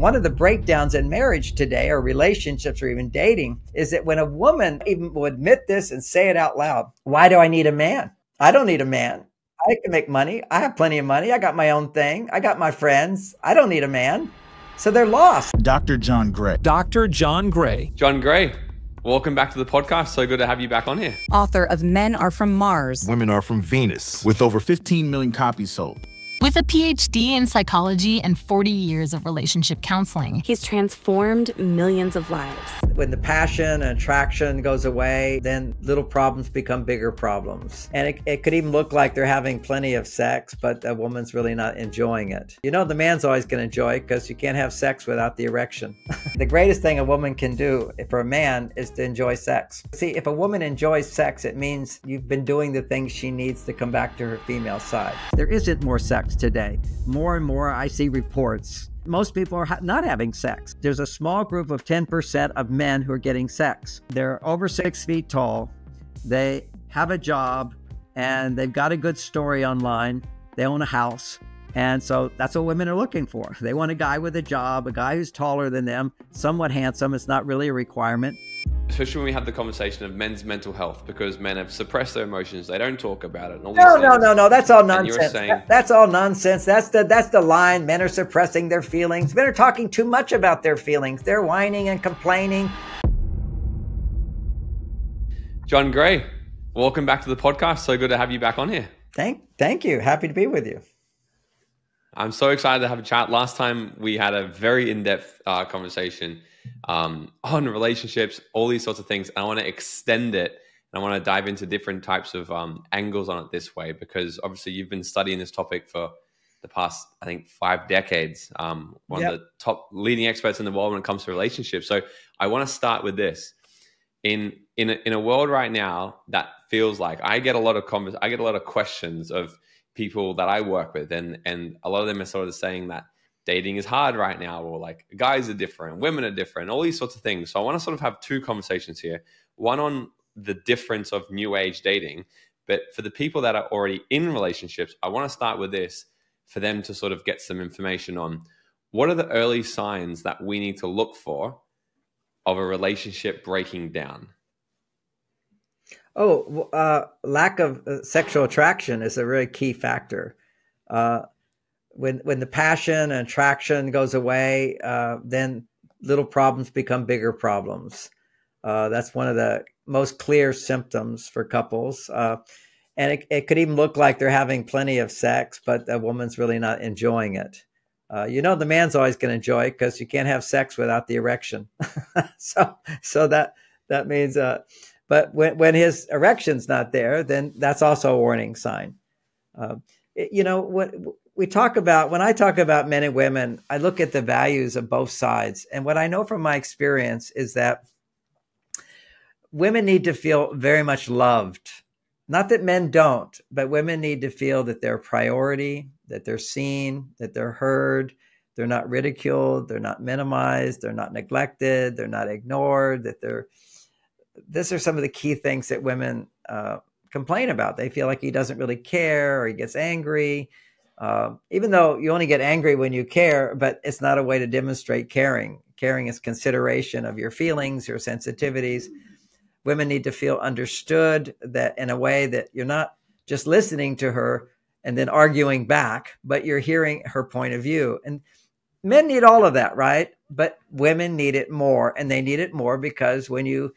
One of the breakdowns in marriage today, or relationships, or even dating, is that when a woman even will admit this and say it out loud, why do I need a man? I don't need a man. I can make money. I have plenty of money. I got my own thing. I got my friends. I don't need a man. So they're lost. Dr. John Gray. Dr. John Gray. John Gray, welcome back to the podcast. So good to have you back on here. Author of Men Are From Mars. Women Are From Venus. With over 15 million copies sold. With a PhD in psychology and 40 years of relationship counseling, he's transformed millions of lives. When the passion and attraction goes away, then little problems become bigger problems. And it could even look like they're having plenty of sex, but a woman's really not enjoying it. You know, the man's always going to enjoy it because you can't have sex without the erection. The greatest thing a woman can do for a man is to enjoy sex. See, if a woman enjoys sex, it means you've been doing the things she needs to come back to her female side. There isn't more sex today. More and more I see reports. Most people are not having sex. There's a small group of 10% of men who are getting sex. They're over 6 feet tall. They have a job and they've got a good story online. They own a house. And so that's what women are looking for. They want a guy with a job, a guy who's taller than them, somewhat handsome. It's not really a requirement. Especially when we have the conversation of men's mental health, because men have suppressed their emotions. They don't talk about it. And all these No. That's all nonsense. Saying, that's all nonsense. That's the line. Men are suppressing their feelings. Men are talking too much about their feelings. They're whining and complaining. John Gray, welcome back to the podcast. So good to have you back on here. Thank you. Happy to be with you. I'm so excited to have a chat. Last time we had a very in-depth conversation on relationships, all these sorts of things. I want to extend it and I want to dive into different types of angles on it this way, because obviously you've been studying this topic for the past, I think, 5 decades. One of the top leading experts in the world when it comes to relationships. So I want to start with this. In a world right now that feels like I get a lot of questions of people that I work with, and a lot of them are sort of saying that dating is hard right now, or like guys are different, women are different, all these sorts of things. So I want to sort of have 2 conversations here. One on the difference of new age dating, but for the people that are already in relationships, I want to start with this for them to sort of get some information on what are the early signs that we need to look for of a relationship breaking down. Lack of sexual attraction is a really key factor. When the passion and attraction goes away, then little problems become bigger problems. That's one of the most clear symptoms for couples. And it could even look like they're having plenty of sex, but the woman's really not enjoying it. You know, the man's always going to enjoy it because you can't have sex without the erection. so that means, but when his erection's not there, then that's also a warning sign. You know, when I talk about men and women, I look at the values of both sides. And what I know from my experience is that women need to feel very much loved. Not that men don't, but women need to feel that they're a priority, that they're seen, that they're heard, they're not ridiculed, they're not minimized, they're not neglected, they're not ignored, these are some of the key things that women complain about. They feel like he doesn't really care, or he gets angry, even though you only get angry when you care, but it's not a way to demonstrate caring. Caring is consideration of your feelings, your sensitivities. Women need to feel understood, that in a way that you're not just listening to her and then arguing back, but you're hearing her point of view. And men need all of that, right? But women need it more, and they need it more because when you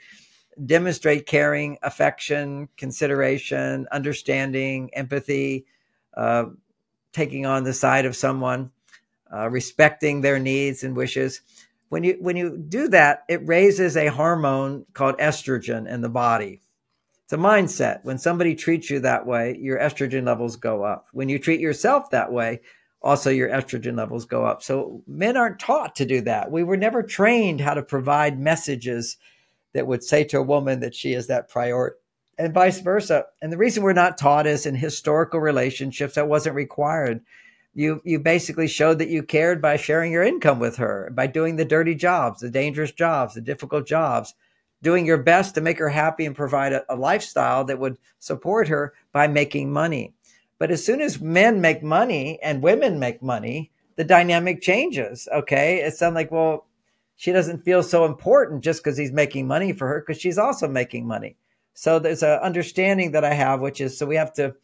demonstrate caring, affection, consideration, understanding, empathy, taking on the side of someone, respecting their needs and wishes. When you do that, it raises a hormone called estrogen in the body. It's a mindset. When somebody treats you that way, your estrogen levels go up. When you treat yourself that way, also your estrogen levels go up. So men aren't taught to do that. We were never trained how to provide messages that would say to a woman that she is that priority, and vice versa. And the reason we're not taught is in historical relationships, that wasn't required. You basically showed that you cared by sharing your income with her, by doing the dirty jobs, the dangerous jobs, the difficult jobs, doing your best to make her happy and provide a lifestyle that would support her by making money. But as soon as men make money and women make money, the dynamic changes. Okay. It's not like, well, she doesn't feel so important just because he's making money for her, because she's also making money. So there's an understanding that I have, which is, so we have to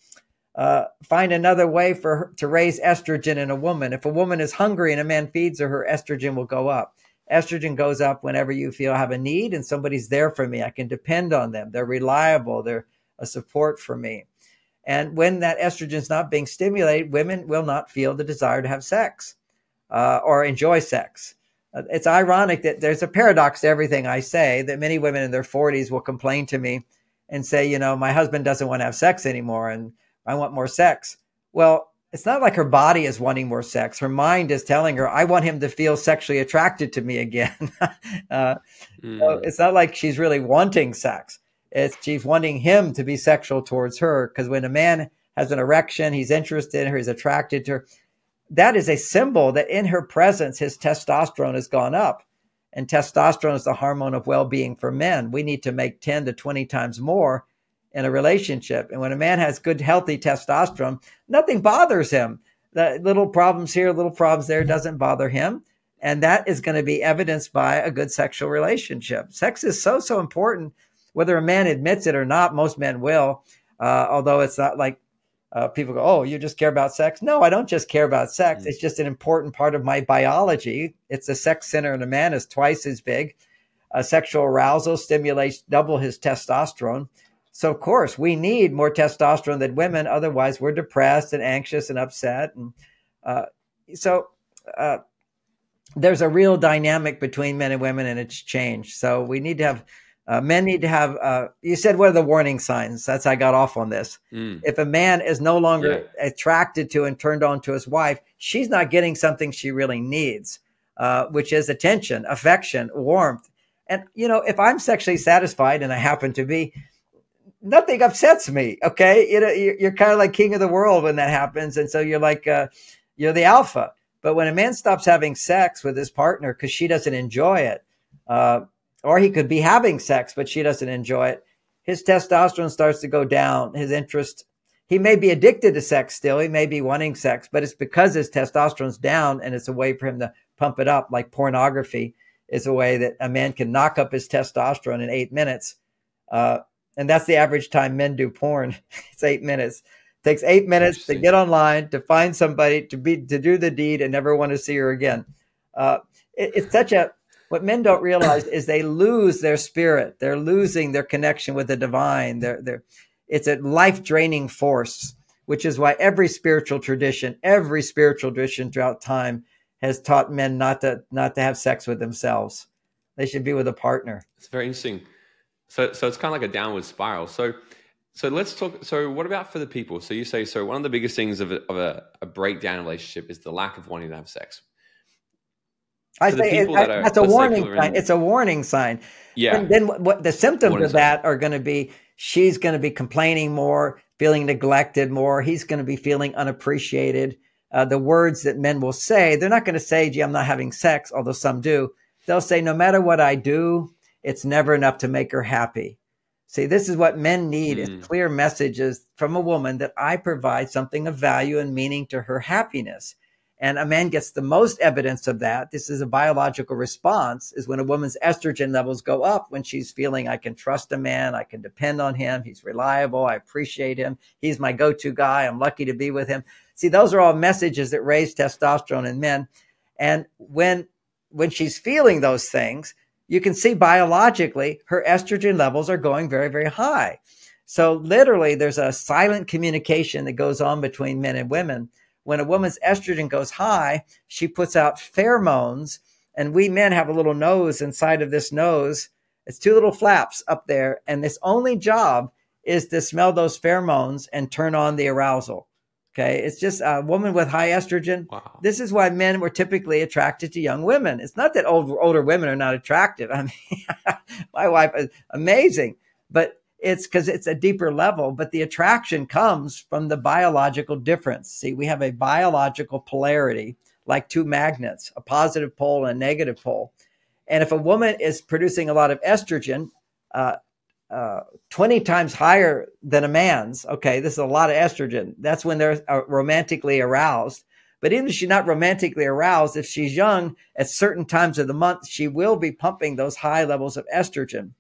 find another way for her to raise estrogen in a woman. If a woman is hungry and a man feeds her, her estrogen will go up. Estrogen goes up whenever you feel I have a need and somebody's there for me. I can depend on them. They're reliable. They're a support for me. And when that estrogen is not being stimulated, women will not feel the desire to have sex or enjoy sex. It's ironic that there's a paradox to everything I say, that many women in their 40s will complain to me and say, you know, my husband doesn't want to have sex anymore and I want more sex. Well, it's not like her body is wanting more sex. Her mind is telling her, I want him to feel sexually attracted to me again. So it's not like she's really wanting sex. She's wanting him to be sexual towards her, because when a man has an erection, he's interested in her, he's attracted to her. That is a symbol that in her presence, his testosterone has gone up. And testosterone is the hormone of well-being for men. We need to make 10 to 20 times more in a relationship. And when a man has good, healthy testosterone, nothing bothers him. The little problems here, little problems there doesn't bother him. And that is going to be evidenced by a good sexual relationship. Sex is so, so important. Whether a man admits it or not, most men will. Although it's not like people go, oh, you just care about sex? No, I don't just care about sex. It's just an important part of my biology. It's the sex center in a man is twice as big. Sexual arousal stimulates double his testosterone. So, of course, we need more testosterone than women. Otherwise, we're depressed and anxious and upset. And there's a real dynamic between men and women, and it's changed. So we need to have men need to have, you said, what are the warning signs? That's how I got off on this. If a man is no longer attracted to and turned on to his wife, she's not getting something she really needs, which is attention, affection, warmth. And, you know, if I'm sexually satisfied, and I happen to be, nothing upsets me. Okay. You know, you're kind of like king of the world when that happens. And so you're like, you're the alpha. But when a man stops having sex with his partner because she doesn't enjoy it, or he could be having sex, but she doesn't enjoy it, his testosterone starts to go down. His interest, he may be addicted to sex still. He may be wanting sex, but it's because his testosterone's down, and it's a way for him to pump it up. Like pornography is a way that a man can knock up his testosterone in 8 minutes. And that's the average time men do porn. It's 8 minutes. It takes 8 minutes to get online, to find somebody, to do the deed, and never want to see her again. It's such a, what men don't realize is they lose their spirit. They're losing their connection with the divine. It's a life-draining force, which is why every spiritual tradition throughout time has taught men not to have sex with themselves. They should be with a partner. It's very interesting. So it's kind of like a downward spiral. So let's talk. So what about for the people? So you say, so one of the biggest things of a breakdown in a relationship is the lack of wanting to have sex. I say that's a warning sign. It's a warning sign. Yeah. And then what the symptoms of that are going to be, she's going to be complaining more, feeling neglected more. He's going to be feeling unappreciated. The words that men will say, they're not going to say, gee, I'm not having sex, although some do. They'll say, no matter what I do, it's never enough to make her happy. See, this is what men need, is clear messages from a woman that I provide something of value and meaning to her happiness. And a man gets the most evidence of that. This is a biological response, is when a woman's estrogen levels go up, when she's feeling I can trust a man, I can depend on him, he's reliable, I appreciate him, he's my go-to guy, I'm lucky to be with him. See, those are all messages that raise testosterone in men. And when she's feeling those things, you can see biologically her estrogen levels are going very, very high. So literally there's a silent communication that goes on between men and women. When a woman's estrogen goes high, she puts out pheromones, and we men have a little nose inside of this nose. It's 2 little flaps up there, and its only job is to smell those pheromones and turn on the arousal. Okay, it's just a woman with high estrogen. Wow. This is why men were typically attracted to young women. It's not that older women are not attractive. I mean, my wife is amazing, but it's because it's a deeper level. But the attraction comes from the biological difference. See, we have a biological polarity, like 2 magnets, a positive pole and a negative pole. And if a woman is producing a lot of estrogen, 20 times higher than a man's, okay, this is a lot of estrogen. That's when they're romantically aroused. But even if she's not romantically aroused, if she's young, at certain times of the month, she will be pumping those high levels of estrogen.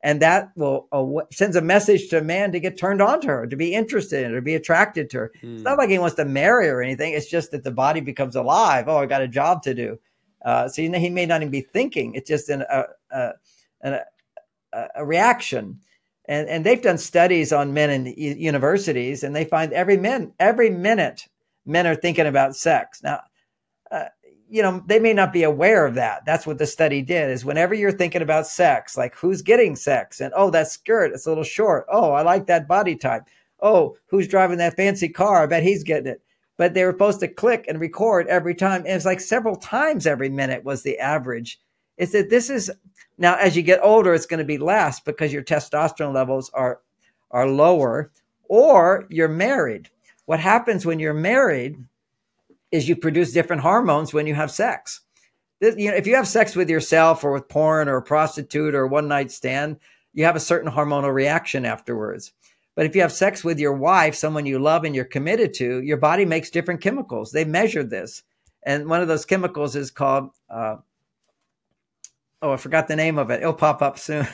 And that will sends a message to a man to get turned on to her, to be interested in her, to be attracted to her. It's not like he wants to marry her or anything. It's just that the body becomes alive. Oh, I got a job to do. So he may not even be thinking. It's just a reaction. And they've done studies on men in universities, and they find every minute men are thinking about sex. Now, they may not be aware of that. That's what the study did, is whenever you're thinking about sex, like who's getting sex, and oh, that skirt, it's a little short. Oh, I like that body type. Oh, who's driving that fancy car? I bet he's getting it. But they were supposed to click and record every time. And it's like several times every minute was the average. It's that this is now, as you get older, it's going to be less because your testosterone levels are lower, or you're married. What happens when you're married is you produce different hormones when you have sex. If you have sex with yourself or with porn or a prostitute or a one-night stand, you have a certain hormonal reaction afterwards. But if you have sex with your wife, someone you love and you're committed to, your body makes different chemicals. They measured this. And one of those chemicals is called, I forgot the name of it. It'll pop up soon.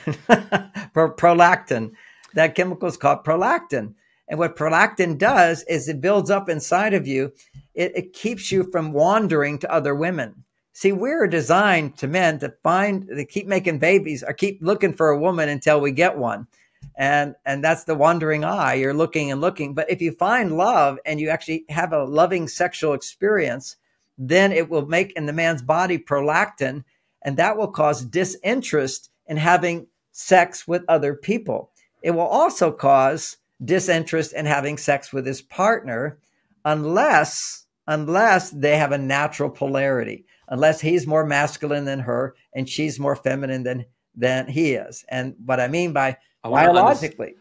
Prolactin. That chemical is called prolactin. And what prolactin does is it builds up inside of you. It keeps you from wandering to other women. See, we're designed to men to keep making babies or keep looking for a woman until we get one. And that's the wandering eye. You're looking and looking. But if you find love and you actually have a loving sexual experience, then it will make in the man's body prolactin, and that will cause disinterest in having sex with other people. It will also cause disinterest in having sex with his partner unless they have a natural polarity, unless he's more masculine than her and she's more feminine than he is. And what I mean by biologically.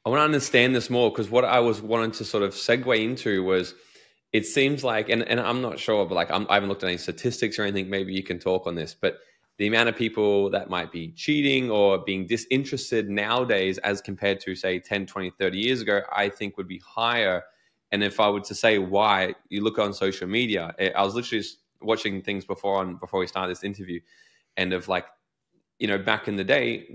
I want to understand this more, because what I was wanting to sort of segue into was, it seems like, and I'm not sure, but like I haven't looked at any statistics or anything. Maybe you can talk on this, but the amount of people that might be cheating or being disinterested nowadays as compared to, say, 10, 20, 30 years ago, I think would be higher. And if I were to say why, you look on social media. I was literally just watching things before we started this interview, and of like, back in the day,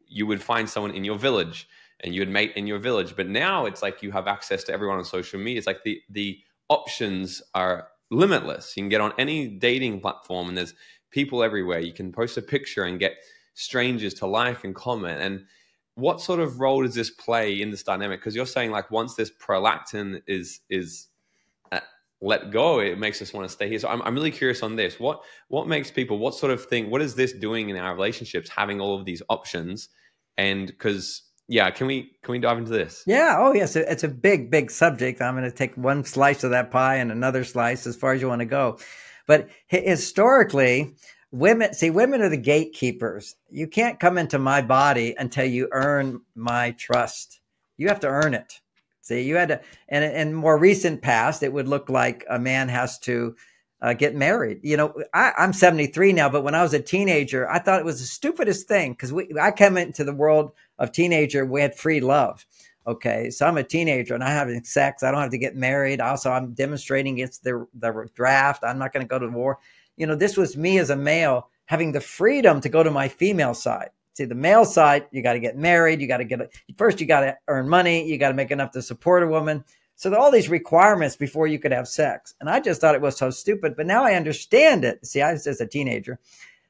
you would find someone in your village and you would mate in your village. But now it's like you have access to everyone on social media. It's like the options are limitless. You can get on any dating platform and there's people everywhere. You can post a picture and get strangers to like and comment. And what sort of role does this play in this dynamic? Because you're saying like once this prolactin is let go, it makes us want to stay here. So I'm really curious on this. What makes people, what sort of thing, what is this doing in our relationships, having all of these options? And because, can we dive into this? Yeah. Oh, yes. It's a big subject. I'm going to take one slice of that pie and another slice as far as you want to go. But historically, women are the gatekeepers. You can't come into my body until you earn my trust. You have to earn it. See, you had to, and in more recent past, it would look like a man has to get married. I'm 73 now, but when I was a teenager, I thought it was the stupidest thing, because I came into the world of teenager, we had free love. Okay, so I'm a teenager and I'm having sex. I don't have to get married. Also, I'm demonstrating against the draft. I'm not going to go to war. This was me as a male having the freedom to go to my female side. See, the male side, you got to get married. You got to earn money. You got to make enough to support a woman. So there are all these requirements before you could have sex. And I just thought it was so stupid, but now I understand it. See, I was just a teenager.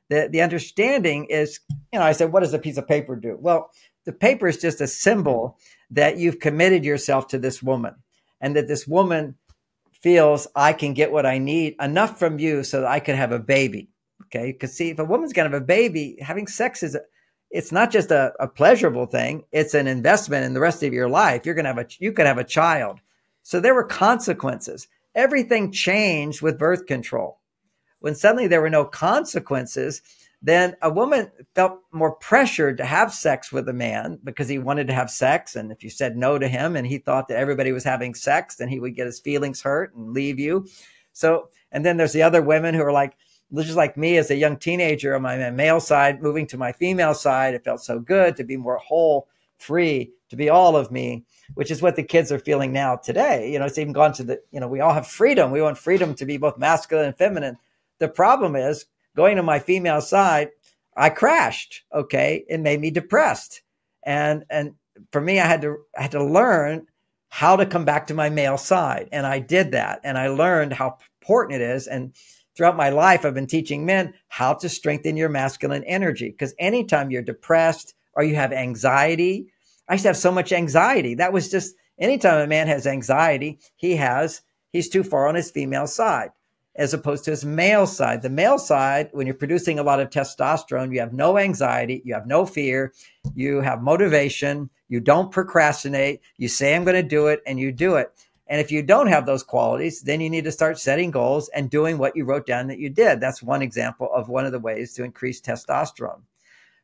The understanding is, I said, what does a piece of paper do? Well, the paper is just a symbol that you've committed yourself to this woman, and that this woman feels I can get what I need enough from you so that I could have a baby. Okay. Because see, if a woman's going to have a baby, having sex it's not just a pleasurable thing. It's an investment in the rest of your life. You could have a child. So there were consequences. Everything changed with birth control. When suddenly there were no consequences, then a woman felt more pressured to have sex with a man because he wanted to have sex. And if you said no to him and he thought that everybody was having sex, then he would get his feelings hurt and leave you. So, and then there's the other women who are like, just like me as a young teenager on my male side, moving to my female side. It felt so good to be more whole, free, to be all of me, which is what the kids are feeling now today. It's even gone to we all have freedom. We want freedom to be both masculine and feminine. The problem is going to my female side, I crashed. Okay. It made me depressed. And for me, I had to learn how to come back to my male side. And I did that. And I learned how important it is. And throughout my life, I've been teaching men how to strengthen your masculine energy. Because anytime you're depressed or you have anxiety, I used to have so much anxiety. That was just, anytime a man has anxiety, he's too far on his female side, as opposed to his male side. The male side, when you're producing a lot of testosterone, you have no anxiety, you have no fear, you have motivation, you don't procrastinate, you say, I'm going to do it, and you do it. And if you don't have those qualities, then you need to start setting goals and doing what you wrote down that you did. That's one example of one of the ways to increase testosterone.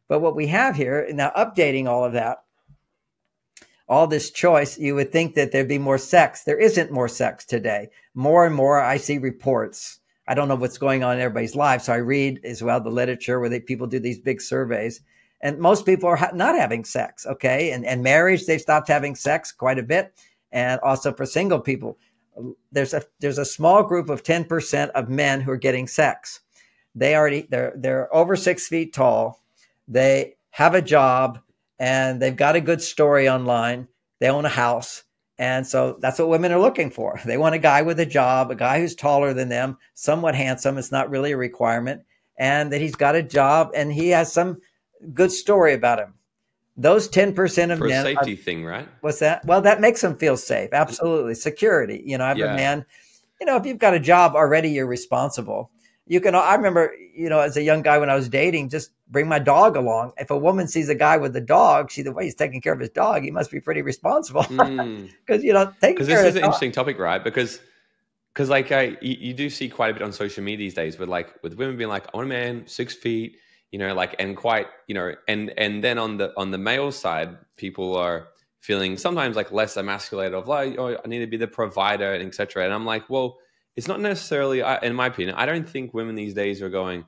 But what we have here, now updating all of that, all this choice, you would think that there'd be more sex. There isn't more sex today. More and more, I see reports. I don't know what's going on in everybody's lives, so I read as well the literature where people do these big surveys. And most people are not having sex, okay? And marriage, they've stopped having sex quite a bit. And also for single people, there's a small group of 10% of men who are getting sex. They're over 6 feet tall. They have a job, and they've got a good story online. They own a house. And so that's what women are looking for. They want a guy with a job, a guy who's taller than them, somewhat handsome. It's not really a requirement. And that he's got a job and he has some good story about him. Those 10% of for men. A safety thing, right? What's that? Well, that makes them feel safe. Absolutely. Security. I have a man, if you've got a job already, you're responsible. I remember, as a young guy when I was dating, just bring my dog along. If a woman sees a guy with a dog, see the way he's taking care of his dog, he must be pretty responsible. Because, this is an interesting topic, right? Because like you do see quite a bit on social media these days with women being like, I want a man 6 feet, and quite, and then on the male side, people are feeling sometimes like less emasculated of like, oh, I need to be the provider and etc. And I'm like, well, it's not necessarily, in my opinion, I don't think women these days are going,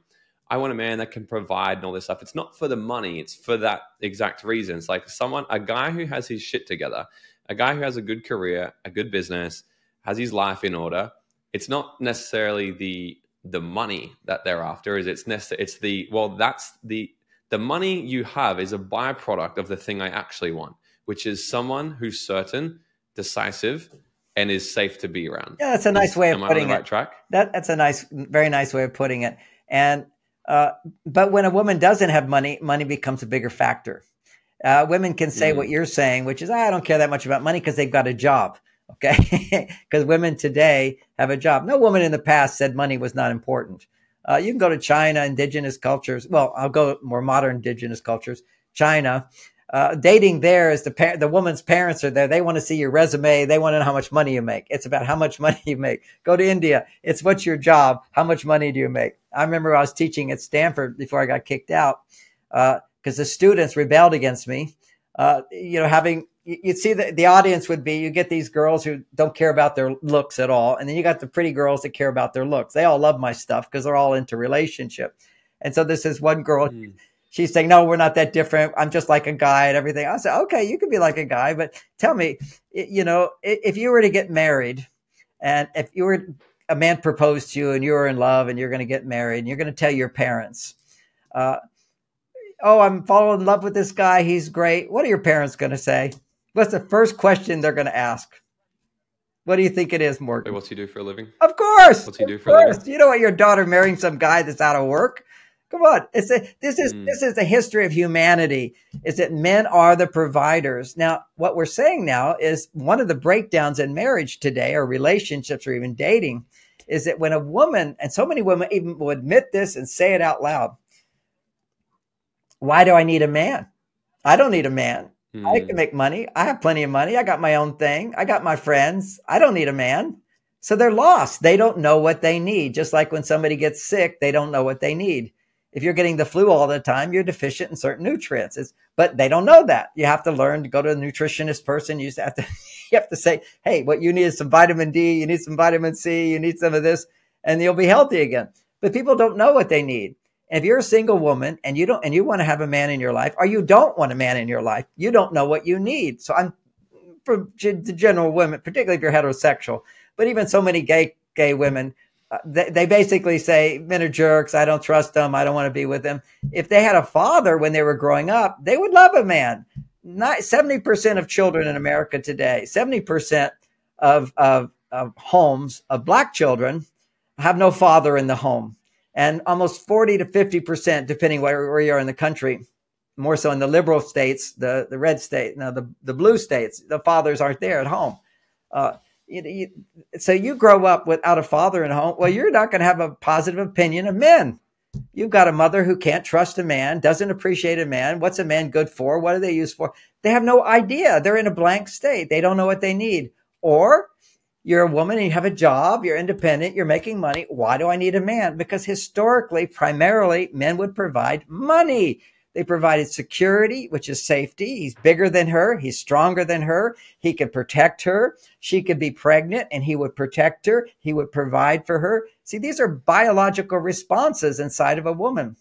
I want a man that can provide and all this stuff. It's not for the money. It's for that exact reason. It's like a guy who has his shit together, a guy who has a good career, a good business, has his life in order. It's not necessarily the money that they're after. It's the money you have is a byproduct of the thing I actually want, which is someone who's certain, decisive, and is safe to be around. Yeah, that's a nice way of putting it. Am I on the right track? That's a very nice way of putting it. And but when a woman doesn't have money, money becomes a bigger factor. Women can say what you're saying, which is, I don't care that much about money because they've got a job. Okay, because women today have a job. No woman in the past said money was not important. You can go to China, indigenous cultures. Well, I'll go more modern indigenous cultures. China. Dating there is the woman's parents are there. They want to see your resume. They want to know how much money you make. It's about how much money you make. Go to India. It's what's your job? How much money do you make? I remember I was teaching at Stanford before I got kicked out because the students rebelled against me. You'd see the audience would be, you get these girls who don't care about their looks at all. And then you got the pretty girls that care about their looks. They all love my stuff because they're all into relationship. And so this is one girl. She's saying, no, we're not that different. I'm just like a guy and everything. I said, okay, you can be like a guy, but tell me, if you were to get married and if a man proposed to you and you were in love and you're going to get married and you're going to tell your parents, I'm falling in love with this guy. He's great. What are your parents going to say? What's the first question they're going to ask? What do you think it is, Morgan? What's he do for a living? Of course. What's he do for a living? You don't want your daughter marrying some guy that's out of work. Come on. This is the history of humanity, is that men are the providers. Now, what we're saying now is one of the breakdowns in marriage today, or relationships, or even dating, is that when a woman, and so many women even will admit this and say it out loud, why do I need a man? I don't need a man. I can make money. I have plenty of money. I got my own thing. I got my friends. I don't need a man. So they're lost. They don't know what they need. Just like when somebody gets sick, they don't know what they need. If you're getting the flu all the time, you're deficient in certain nutrients. But they don't know that. You have to learn to go to a nutritionist person. You have to say, hey, what you need is some vitamin D. You need some vitamin C. You need some of this, and you'll be healthy again. But people don't know what they need. If you're a single woman and you want to have a man in your life, or you don't want a man in your life, you don't know what you need. So I'm for the general women, particularly if you're heterosexual, but even so many gay women, they basically say men are jerks. I don't trust them. I don't want to be with them. If they had a father when they were growing up, they would love a man. Not 70% of children in America today, 70% of homes of Black children have no father in the home. And almost 40 to 50%, depending where you are in the country, more so in the liberal states, the red state, the blue states, the fathers aren't there at home. So you grow up without a father in home. Well, you're not going to have a positive opinion of men. You've got a mother who can't trust a man, doesn't appreciate a man. What's a man good for? What are they used for? They have no idea. They're in a blank state. They don't know what they need. Or you're a woman and you have a job, you're independent, you're making money. Why do I need a man? Because historically, primarily, men would provide money. They provided security, which is safety. He's bigger than her. He's stronger than her. He could protect her. She could be pregnant and he would protect her. He would provide for her. See, these are biological responses inside of a woman.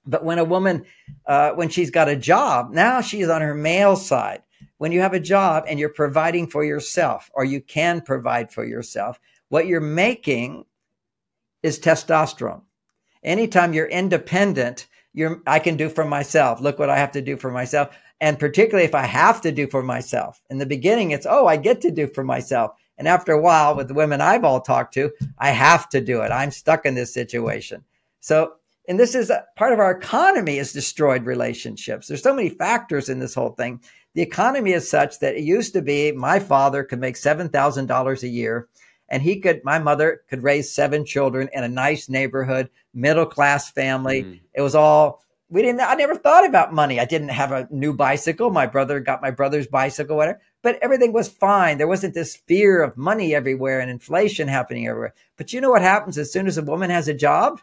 But when a woman, when she's got a job, now she's on her male side. When you have a job and you're providing for yourself, or you can provide for yourself, what you're making is testosterone. Anytime you're independent, I can do for myself. Look what I have to do for myself. And particularly if I have to do for myself. In the beginning, it's, I get to do for myself. And after a while, with the women I've all talked to, I have to do it. I'm stuck in this situation. So, and this is part of our economy has destroyed relationships. There's so many factors in this whole thing. The economy is such that it used to be my father could make $7,000 a year. And my mother could raise 7 children in a nice neighborhood, middle-class family. It was all, I never thought about money. I didn't have a new bicycle. My brother got my brother's bicycle, whatever, but everything was fine. There wasn't this fear of money everywhere and inflation happening everywhere. But you know what happens as soon as a woman has a job?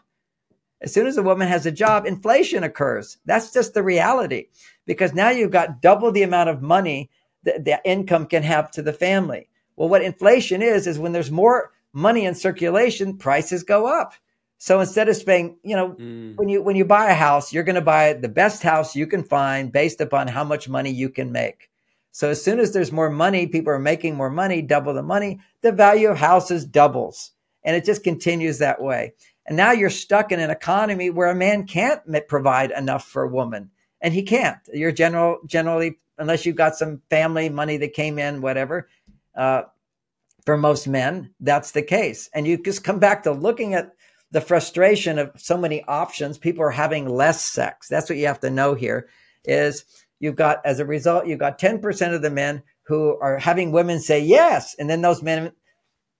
As soon as a woman has a job, inflation occurs. That's just the reality, because now you've got double the amount of money that the income can have to the family. Well, what inflation is when there's more money in circulation, prices go up. So instead of paying, when you buy a house, you're going to buy the best house you can find based upon how much money you can make. So as soon as there's more money, people are making more money, double the money, the value of houses doubles. And it just continues that way. And now you're stuck in an economy where a man can't provide enough for a woman. And he can't. You're generally, unless you've got some family money that came in, whatever, for most men, that's the case. And you just come back to looking at the frustration of so many options. People are having less sex. That's what you have to know here is as a result, you've got 10% of the men who are having women say yes. And then those men,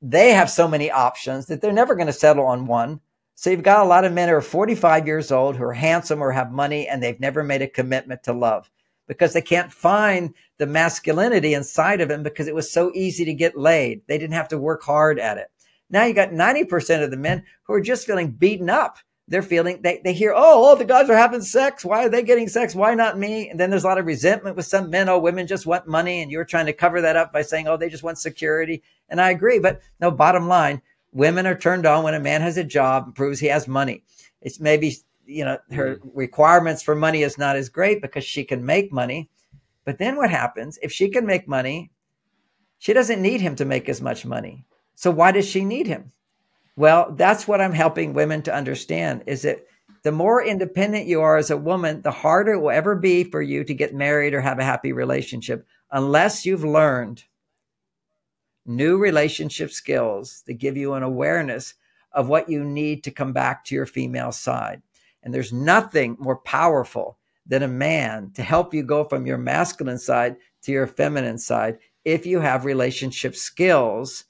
they have so many options that they're never going to settle on one. So you've got a lot of men who are 45 years old, who are handsome or have money, and they've never made a commitment to love because they can't find the masculinity inside of them because it was so easy to get laid. They didn't have to work hard at it. Now you got 90% of the men who are just feeling beaten up. They're feeling, they hear, all the guys are having sex. Why are they getting sex? Why not me? And then there's a lot of resentment with some men. Women just want money. And you're trying to cover that up by saying, they just want security. And I agree. But no, bottom line, women are turned on when a man has a job and proves he has money. It's maybe, her requirements for money is not as great because she can make money. But then what happens? If she can make money, she doesn't need him to make as much money. So why does she need him? Well, that's what I'm helping women to understand is that the more independent you are as a woman, the harder it will ever be for you to get married or have a happy relationship unless you've learned new relationship skills that give you an awareness of what you need to come back to your female side. And there's nothing more powerful than a man to help you go from your masculine side to your feminine side if you have relationship skills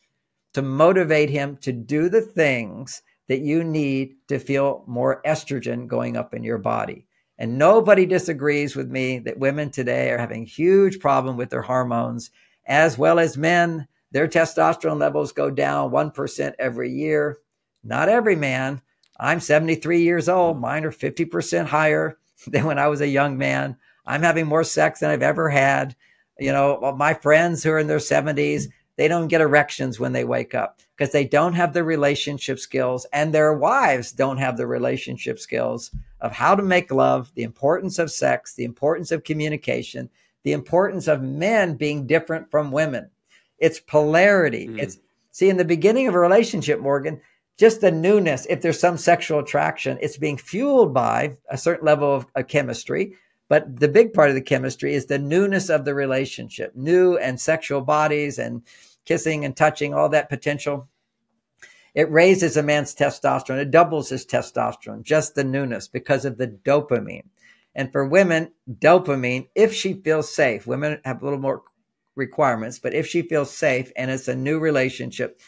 to motivate him to do the things that you need to feel more estrogen going up in your body. And nobody disagrees with me that women today are having a huge problem with their hormones, as well as men. Their testosterone levels go down 1% every year. Not every man. I'm 73 years old. Mine are 50% higher than when I was a young man. I'm having more sex than I've ever had. My friends who are in their 70s, they don't get erections when they wake up because they don't have the relationship skills, and their wives don't have the relationship skills of how to make love, the importance of sex, the importance of communication, the importance of men being different from women. It's polarity. It's, see, in the beginning of a relationship, Morgan, just the newness, if there's some sexual attraction, it's being fueled by a certain level of chemistry. But the big part of the chemistry is the newness of the relationship, new and sexual bodies and kissing and touching, all that potential. It raises a man's testosterone. It doubles his testosterone, just the newness because of the dopamine. And for women, dopamine, if she feels safe, women have a little more requirements, but if she feels safe and it's a new relationship,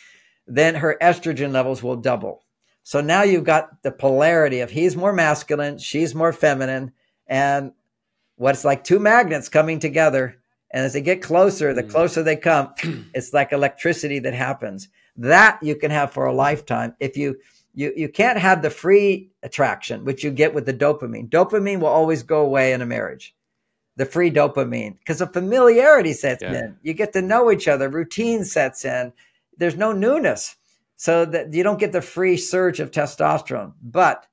then her estrogen levels will double. So now you've got the polarity of he's more masculine, she's more feminine, and what's like two magnets coming together. And as they get closer, the closer they come, it's like electricity that happens. That you can have for a lifetime. If you can't have the free attraction, which you get with the dopamine. Dopamine will always go away in a marriage. The free dopamine, because of familiarity sets in. You get to know each other. Routine sets in. There's no newness, so that you don't get the free surge of testosterone. But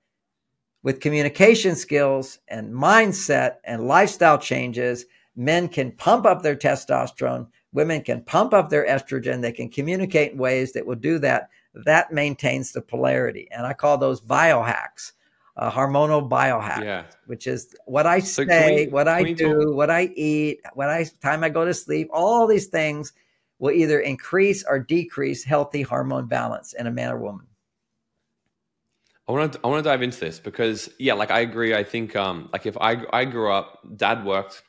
with communication skills and mindset and lifestyle changes, men can pump up their testosterone. Women can pump up their estrogen. They can communicate in ways that will do that. That maintains the polarity. And I call those biohacks, hormonal biohacks, which is what I say, what I do, what I eat, time I go to sleep. All these things will either increase or decrease healthy hormone balance in a man or woman. I want to dive into this because, like I agree. I think like if I grew up, dad worked,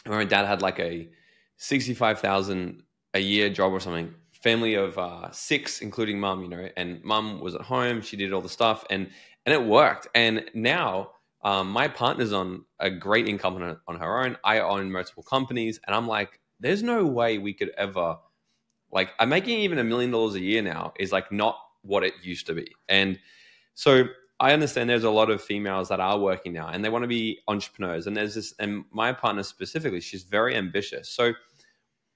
my dad had like a 65,000 a year job or something, family of 6, including mom, and mom was at home. She did all the stuff and it worked. And now my partner's on a great income on her own. I own multiple companies and I'm like, there's no way we could ever, like, I'm making even $1 million a year now is like not what it used to be. And so I understand there's a lot of females that are working now and they want to be entrepreneurs. And there's this, and my partner specifically, she's very ambitious. So,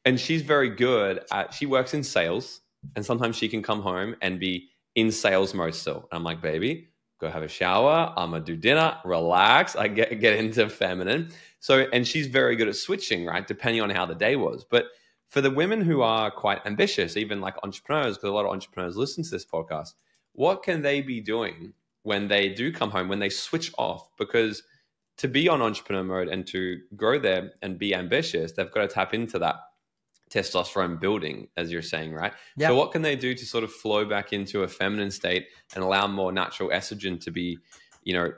and she's very good at, she works in sales and sometimes she can come home and be in sales mode still. And I'm like, baby, go have a shower. I'm going to do dinner, relax. I get into feminine. So, and she's very good at switching, right? Depending on how the day was. But for the women who are quite ambitious, even like entrepreneurs, because a lot of entrepreneurs listen to this podcast, what can they be doing when they do come home, when they switch off? Because to be on entrepreneur mode and to grow there and be ambitious, they've got to tap into that testosterone building, as you're saying, right? Yeah. So what can they do to sort of flow back into a feminine state and allow more natural estrogen to be,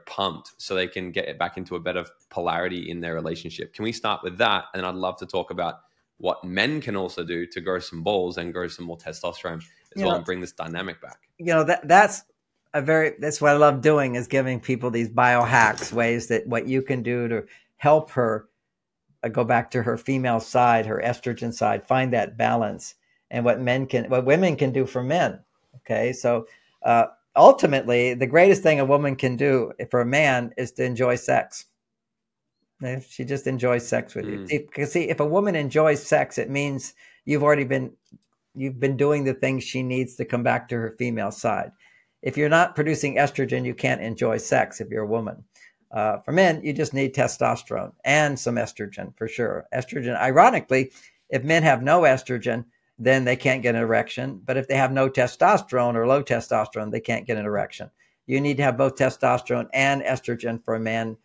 pumped so they can get it back into a better polarity in their relationship? Can we start with that? And I'd love to talk about what men can also do to grow some balls and grow some more testosterone as well and bring this dynamic back. That's what I love doing, is giving people these biohacks, ways that what you can do to help her go back to her female side, her estrogen side, find that balance, and what women can do for men. Okay. So, ultimately the greatest thing a woman can do for a man is to enjoy sex. If she just enjoys sex with you. Because see, if a woman enjoys sex, it means you've been doing the things she needs to come back to her female side. If you're not producing estrogen, you can't enjoy sex if you're a woman. For men, you just need testosterone and some estrogen for sure. Estrogen, ironically, if men have no estrogen, then they can't get an erection. But if they have no testosterone or low testosterone, they can't get an erection. You need to have both testosterone and estrogen for a man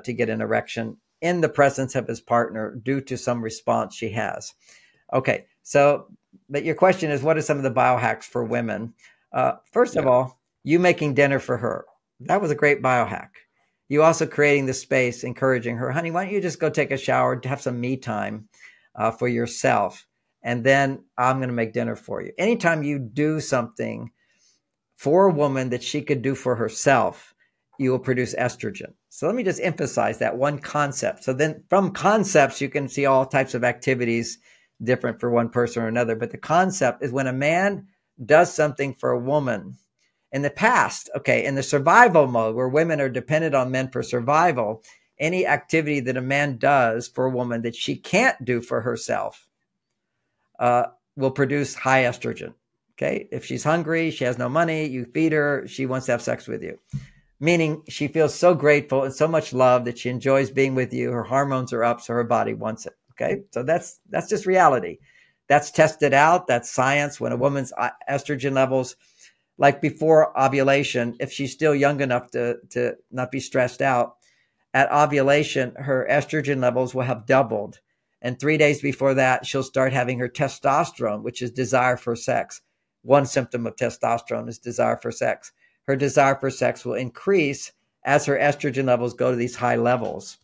to get an erection in the presence of his partner due to some response she has. Okay, so, but your question is, what are some of the biohacks for women? First of all, you making dinner for her. That was a great biohack. You also creating the space, encouraging her, honey, why don't you just go take a shower, have some me time for yourself, and then I'm going to make dinner for you. Anytime you do something for a woman that she could do for herself, you will produce estrogen. So let me just emphasize that one concept. So then from concepts, you can see all types of activities different for one person or another. But the concept is when a man does something for a woman in the past, okay, in the survival mode where women are dependent on men for survival, any activity that a man does for a woman that she can't do for herself will produce high estrogen. Okay. If she's hungry, she has no money, you feed her, she wants to have sex with you. Meaning she feels so grateful and so much love that she enjoys being with you. Her hormones are up, so her body wants it. Okay. So that's just reality. That's tested out. That's science. When a woman's estrogen levels, like before ovulation, if she's still young enough to not be stressed out, at ovulation, her estrogen levels will have doubled. And 3 days before that, she'll start having her testosterone, which is desire for sex. One symptom of testosterone is desire for sex. Her desire for sex will increase as her estrogen levels go to these high levels.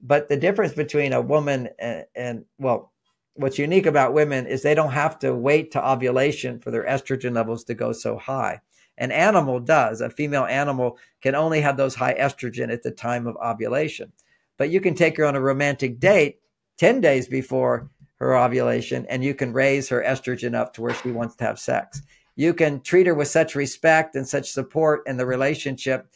But the difference between a woman and well, what's unique about women is they don't have to wait to ovulation for their estrogen levels to go so high. An animal does. A female animal can only have those high estrogen at the time of ovulation. But you can take her on a romantic date 10 days before her ovulation, and you can raise her estrogen up to where she wants to have sex. You can treat her with such respect and such support in the relationship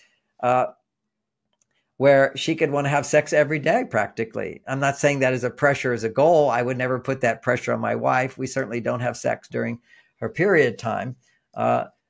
where she could want to have sex every day practically. I'm not saying that as a pressure, as a goal. I would never put that pressure on my wife. We certainly don't have sex during her period time.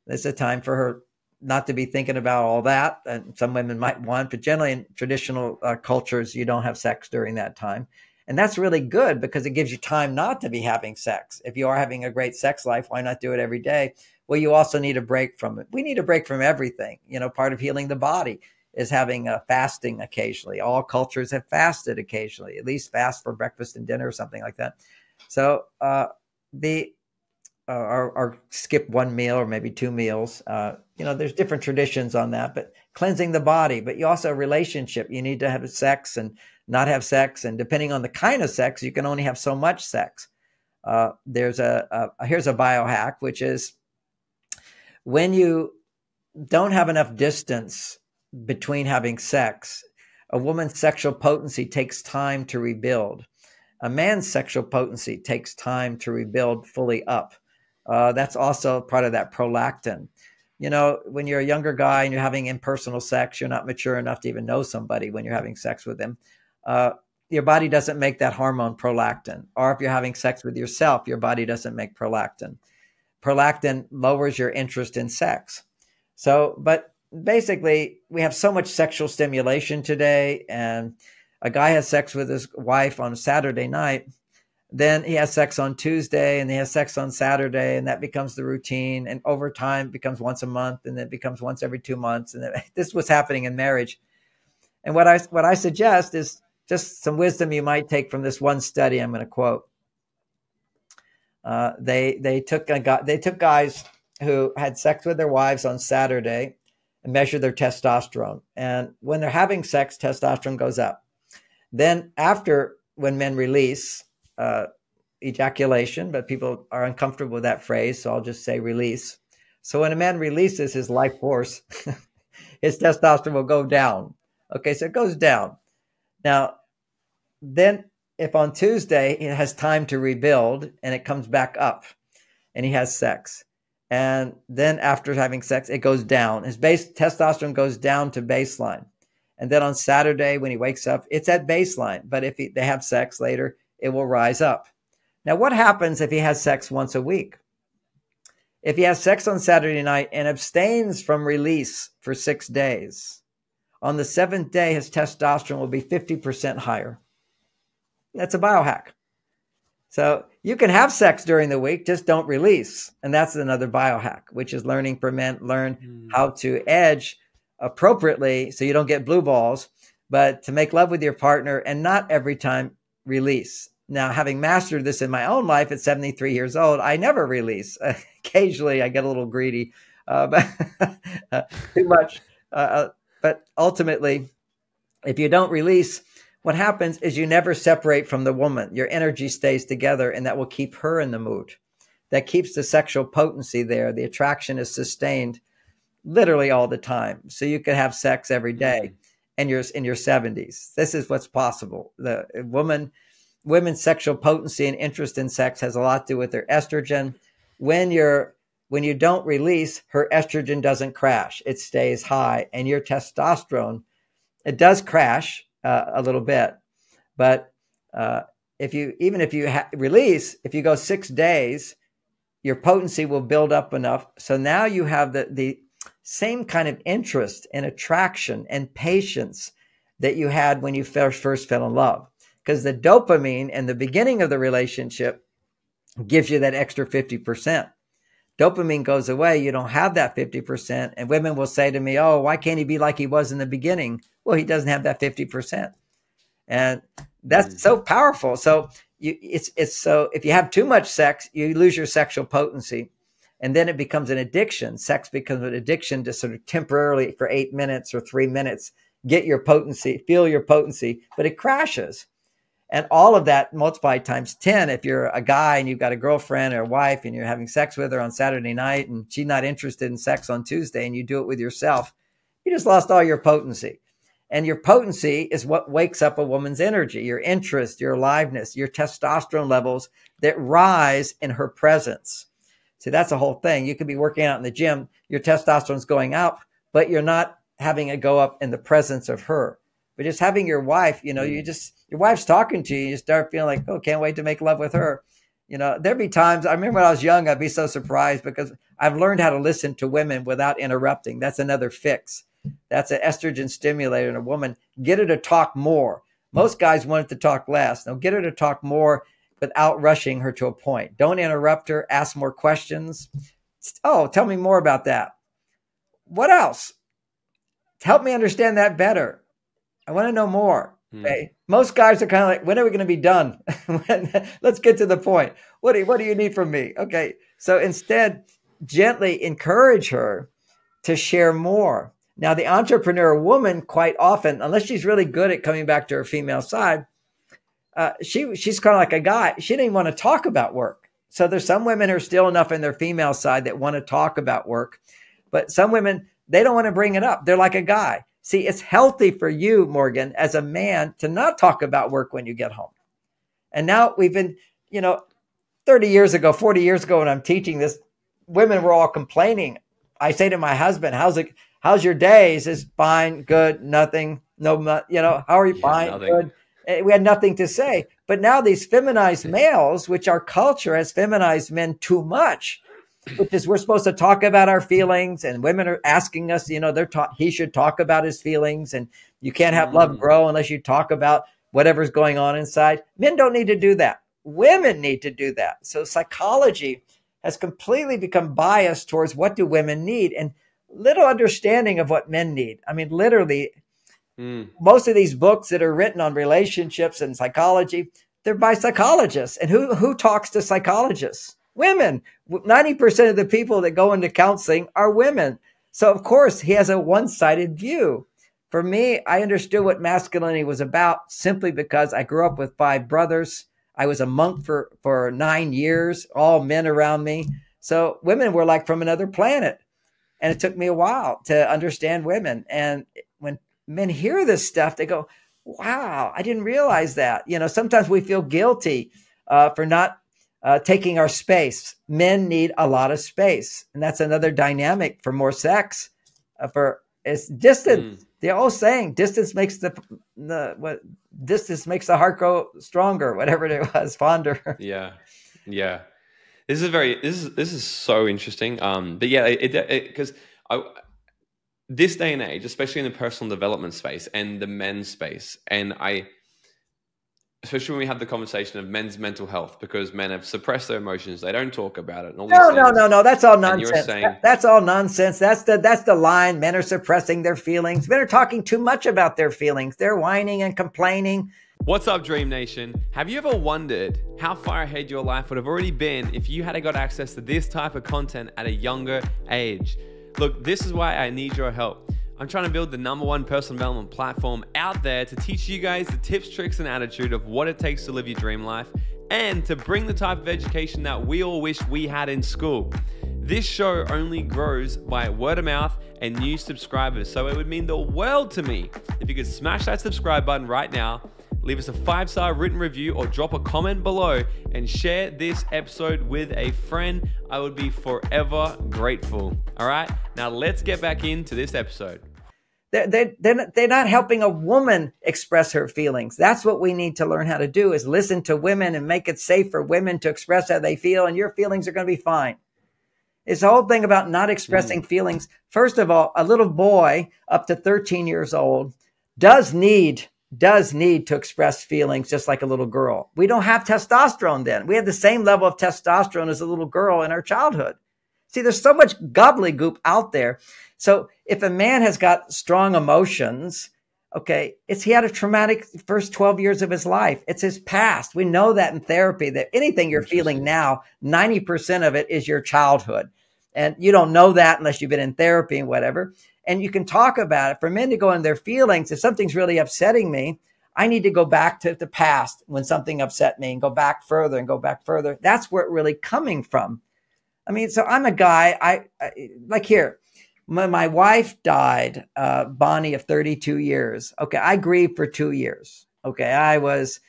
It's a time for her not to be thinking about all that. And some women might want, but generally in traditional cultures, you don't have sex during that time. And that's really good because it gives you time not to be having sex. If you are having a great sex life, why not do it every day? Well, you also need a break from it. We need a break from everything. You know, part of healing the body is having fasting occasionally. All cultures have fasted occasionally, at least fast for breakfast and dinner or something like that. So or skip one meal or maybe 2 meals. You know, there's different traditions on that, but cleansing the body. But you also have a relationship. You need to have sex and not have sex. And depending on the kind of sex, you can only have so much sex. Here's a biohack, which is when you don't have enough distance between having sex, a woman's sexual potency takes time to rebuild. A man's sexual potency takes time to rebuild fully up. That's also part of that prolactin. You know, when you're a younger guy and you're having impersonal sex, you're not mature enough to even know somebody when you're having sex with them. Your body doesn't make that hormone prolactin. Or if you're having sex with yourself, your body doesn't make prolactin. Prolactin lowers your interest in sex. So, but basically, we have so much sexual stimulation today, and a guy has sex with his wife on a Saturday night, then he has sex on Tuesday, and he has sex on Saturday, and that becomes the routine. And over time, it becomes once a month, and then it becomes once every 2 months. And this was happening in marriage. And what I suggest is just some wisdom you might take from this one study I'm going to quote. They took guys who had sex with their wives on Saturday and measured their testosterone. And when they're having sex, testosterone goes up. Then after, when men release, ejaculation, but people are uncomfortable with that phrase, so I'll just say release. So when a man releases his life force, his testosterone will go down. Okay, so it goes down. Now, then if on Tuesday he has time to rebuild and it comes back up and he has sex, and then after having sex, it goes down. His base testosterone goes down to baseline. And then on Saturday, when he wakes up, it's at baseline. But if they have sex later, it will rise up. Now, what happens if he has sex once a week? If he has sex on Saturday night and abstains from release for 6 days, on the 7th day, his testosterone will be 50% higher. That's a biohack. So you can have sex during the week, just don't release. And that's another biohack, which is learning for men, learn how to edge appropriately so you don't get blue balls, but to make love with your partner and not every time release. Now, having mastered this in my own life at 73 years old, I never release. Occasionally, I get a little greedy, but too much. But ultimately, if you don't release, what happens is you never separate from the woman. Your energy stays together, and that will keep her in the mood. That keeps the sexual potency there. The attraction is sustained literally all the time. So you could have sex every day and you're in your 70s. This is what's possible. The women's sexual potency and interest in sex has a lot to do with their estrogen. When you don't release, her estrogen doesn't crash. It stays high. And your testosterone, it does crash a little bit. But if you release, if you go 6 days your potency will build up enough. So now you have the same kind of interest and attraction and patience that you had when you first fell in love. Because the dopamine in the beginning of the relationship gives you that extra 50%. Dopamine goes away. You don't have that 50%. And women will say to me, oh, why can't he be like he was in the beginning? Well, he doesn't have that 50%. And that's so powerful. So it's so if you have too much sex, you lose your sexual potency. And then it becomes an addiction. Sex becomes an addiction to sort of temporarily for 8 minutes or 3 minutes, get your potency, feel your potency, but it crashes. And all of that multiplied times 10, if you're a guy and you've got a girlfriend or a wife and you're having sex with her on Saturday night and she's not interested in sex on Tuesday and you do it with yourself, you just lost all your potency. And your potency is what wakes up a woman's energy, your interest, your aliveness, your testosterone levels that rise in her presence. See, that's the whole thing. You could be working out in the gym, your testosterone's going up, but you're not having it go up in the presence of her. But just having your wife, you know, your wife's talking to you, you start feeling like, oh, can't wait to make love with her. You know, there'd be times, I remember when I was young, I'd be so surprised because I've learned how to listen to women without interrupting. That's another fix. That's an estrogen stimulator in a woman. Get her to talk more. Most guys want it to talk less. Now get her to talk more without rushing her to a point. Don't interrupt her. Ask more questions. Oh, tell me more about that. What else? Help me understand that better. I want to know more. Okay. Most guys are kind of like, when are we going to be done? Let's get to the point. What do you need from me? Okay. So instead, gently encourage her to share more. Now, the entrepreneur woman, quite often, unless she's really good at coming back to her female side, she's kind of like a guy. She didn't even want to talk about work. So there's some women who are still enough in their female side that want to talk about work. But some women, they don't want to bring it up. They're like a guy. See, it's healthy for you, Morgan, as a man to not talk about work when you get home. And now we've been, 30 years ago, 40 years ago when I'm teaching this, women were all complaining. I say to my husband, how's your day? He says, fine, good, nothing, no, how are you? Fine, nothing. Good. We had nothing to say. But now these feminized males, which our culture has feminized men too much, which is we're supposed to talk about our feelings, and women are asking us, he should talk about his feelings, and you can't have love grow unless you talk about whatever's going on inside. Men don't need to do that. Women need to do that. So psychology has completely become biased towards what do women need and little understanding of what men need. I mean, literally, most of these books that are written on relationships and psychology, they're by psychologists. And who talks to psychologists? Women. 90% of the people that go into counseling are women. So, of course, he has a one-sided view. For me, I understood what masculinity was about simply because I grew up with 5 brothers. I was a monk for 9 years, all men around me. So women were like from another planet. And it took me a while to understand women. And when men hear this stuff, they go, wow, I didn't realize that. Sometimes we feel guilty for not taking our space. Men need a lot of space. And that's another dynamic for more sex. It's distance. The old saying, distance makes distance makes the heart grow stronger, whatever it was, fonder. Yeah. This is so interesting. But yeah, because this day and age, especially in the personal development space and the men's space, and especially when we have the conversation of men's mental health, because men have suppressed their emotions, they don't talk about it. And all these things. No, that's all nonsense. You're saying, that's all nonsense. That's the line. Men are suppressing their feelings. Men are talking too much about their feelings. They're whining and complaining. What's up, Dream Nation? Have you ever wondered how far ahead your life would have already been if you had got access to this type of content at a younger age? Look, this is why I need your help. I'm trying to build the #1 personal development platform out there to teach you guys the tips, tricks, and attitude of what it takes to live your dream life, and to bring the type of education that we all wish we had in school. This show only grows by word of mouth and new subscribers, so it would mean the world to me if you could smash that subscribe button right now, leave us a 5-star written review, or drop a comment below and share this episode with a friend. I would be forever grateful. All right, now let's get back into this episode. They're not helping a woman express her feelings. That's what we need to learn how to do, is listen to women and make it safe for women to express how they feel, and your feelings are going to be fine. It's the whole thing about not expressing feelings. First of all, a little boy up to 13 years old does need to express feelings just like a little girl. We don't have testosterone then. We have the same level of testosterone as a little girl in our childhood. See, there's so much gobbledygook out there. So if a man has got strong emotions, okay, he had a traumatic first 12 years of his life. It's his past. We know that in therapy, that anything you're feeling now, 90% of it is your childhood. And you don't know that unless you've been in therapy and whatever. And you can talk about it. For men to go in their feelings, if something's really upsetting me, I need to go back to the past when something upset me and go back further and go back further. That's where it really coming from. I mean, so I'm a guy, I like here, my wife died, Bonnie, of 32 years. Okay. I grieved for 2 years. Okay. I was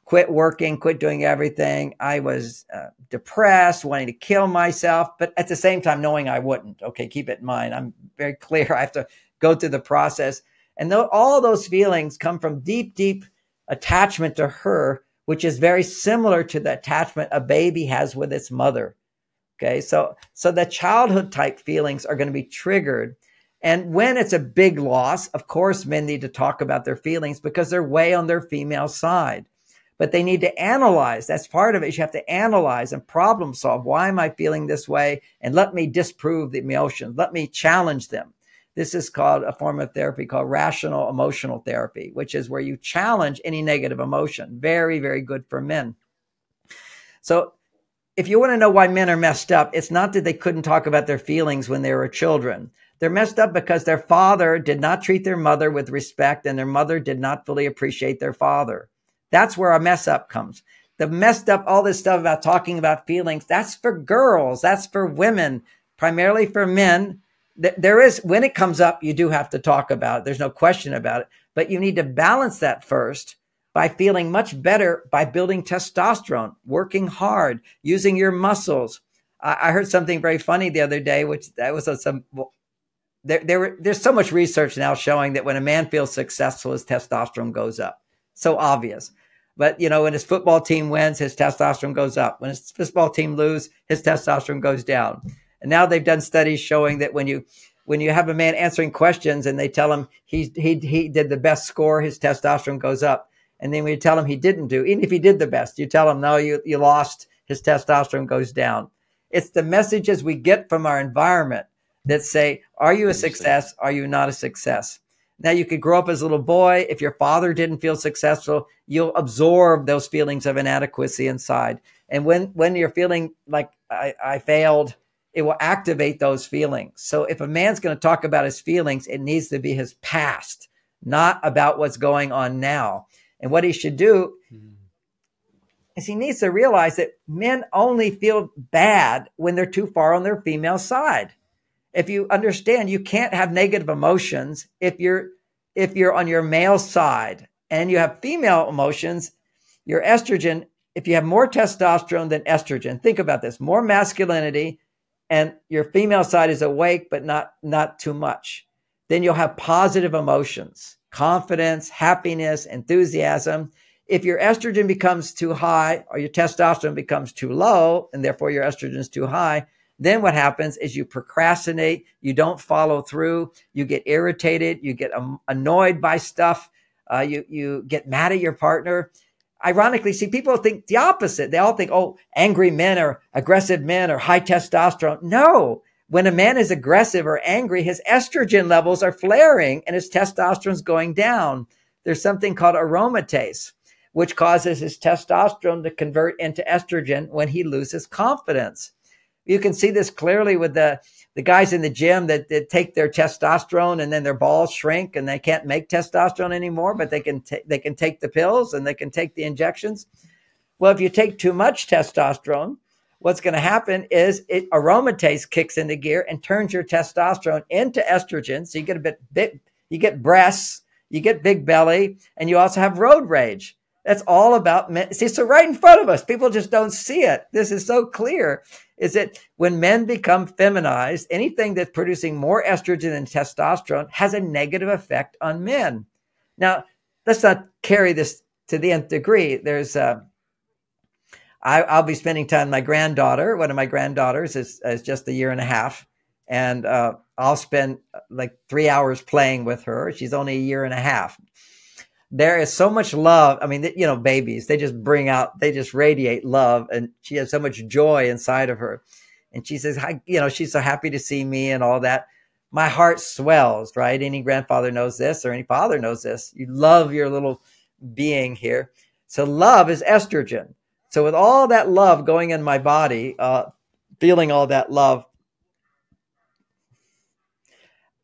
quit working, quit doing everything. I was depressed, wanting to kill myself, but at the same time, knowing I wouldn't. Okay. Keep it in mind. I'm very clear. I have to go through the process. And all those feelings come from deep, deep attachment to her, which is very similar to the attachment a baby has with its mother. Okay, so the childhood type feelings are going to be triggered. And when it's a big loss, of course, men need to talk about their feelings because they're way on their female side. But they need to analyze. That's part of it. You have to analyze and problem solve. Why am I feeling this way? And let me disprove the emotions. Let me challenge them. This is called a form of therapy called rational emotional therapy, which is where you challenge any negative emotion. Very, very good for men. So if you want to know why men are messed up, it's not that they couldn't talk about their feelings when they were children. They're messed up because their father did not treat their mother with respect, and their mother did not fully appreciate their father. That's where our mess up comes. The messed up, all this stuff about talking about feelings, that's for girls. That's for women, primarily for men. There is, when it comes up, you do have to talk about it. There's no question about it. But you need to balance that first by feeling much better by building testosterone, working hard, using your muscles. I heard something very funny the other day, which that was there's so much research now showing that when a man feels successful, his testosterone goes up. So obvious. But, when his football team wins, his testosterone goes up. When his football team loses, his testosterone goes down. And now they've done studies showing that when you have a man answering questions and they tell him he did the best score, his testosterone goes up. And then when you tell him he didn't do, even if he did the best, you tell him, no, you lost, his testosterone goes down. It's the messages we get from our environment that say, are you a success? Are you not a success? Now, you could grow up as a little boy. If your father didn't feel successful, you'll absorb those feelings of inadequacy inside. And when you're feeling like I failed, it will activate those feelings. So if a man's going to talk about his feelings, it needs to be his past, not about what's going on now. And what he should do is he needs to realize that men only feel bad when they're too far on their female side. If you understand, you can't have negative emotions if you're on your male side, and you have female emotions, your estrogen, if you have more testosterone than estrogen, think about this, more masculinity, and your female side is awake, but not too much. Then you'll have positive emotions, confidence, happiness, enthusiasm. If your estrogen becomes too high or your testosterone becomes too low, and therefore your estrogen is too high, then what happens is you procrastinate, you don't follow through, you get irritated, you get annoyed by stuff, you get mad at your partner. Ironically, see, people think the opposite. They all think, oh, angry men or aggressive men or high testosterone. No. When a man is aggressive or angry, his estrogen levels are flaring and his testosterone is going down. There's something called aromatase, which causes his testosterone to convert into estrogen when he loses confidence. You can see this clearly with the guys in the gym that take their testosterone and then their balls shrink and they can't make testosterone anymore, but they can take the pills and they can take the injections. Well, if you take too much testosterone, what's going to happen is aromatase kicks into gear and turns your testosterone into estrogen. So you get a bit big, you get breasts, you get big belly, and you also have road rage. That's all about men. See, so right in front of us, people just don't see it. This is so clear. is that when men become feminized, anything that's producing more estrogen and testosterone has a negative effect on men. Now, let's not carry this to the nth degree. I'll be spending time with my granddaughter. One of my granddaughters is just a year and a half. And I'll spend like 3 hours playing with her. She's only a year and a half. There is so much love. I mean, babies, they just radiate love. And she has so much joy inside of her. And she says, she's so happy to see me and all that. My heart swells, right? Any grandfather knows this, or any father knows this. You love your little being here. So love is estrogen. So with all that love going in my body, feeling all that love,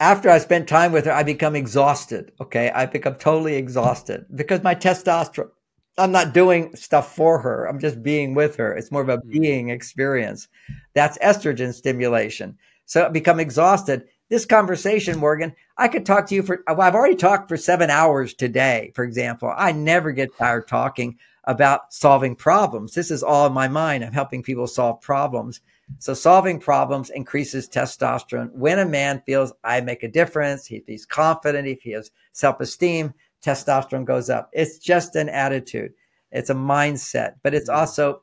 after I spend time with her, I become exhausted. Okay. I become totally exhausted because my testosterone, I'm not doing stuff for her. I'm just being with her. It's more of a being experience. That's estrogen stimulation. So I become exhausted. This conversation, Morgan, I could talk to you I've already talked for 7 hours today, for example. I never get tired talking about solving problems. This is all in my mind. I'm helping people solve problems. So solving problems increases testosterone. When a man feels I make a difference, he's confident, if he has self-esteem, testosterone goes up. It's just an attitude. It's a mindset, but it's also,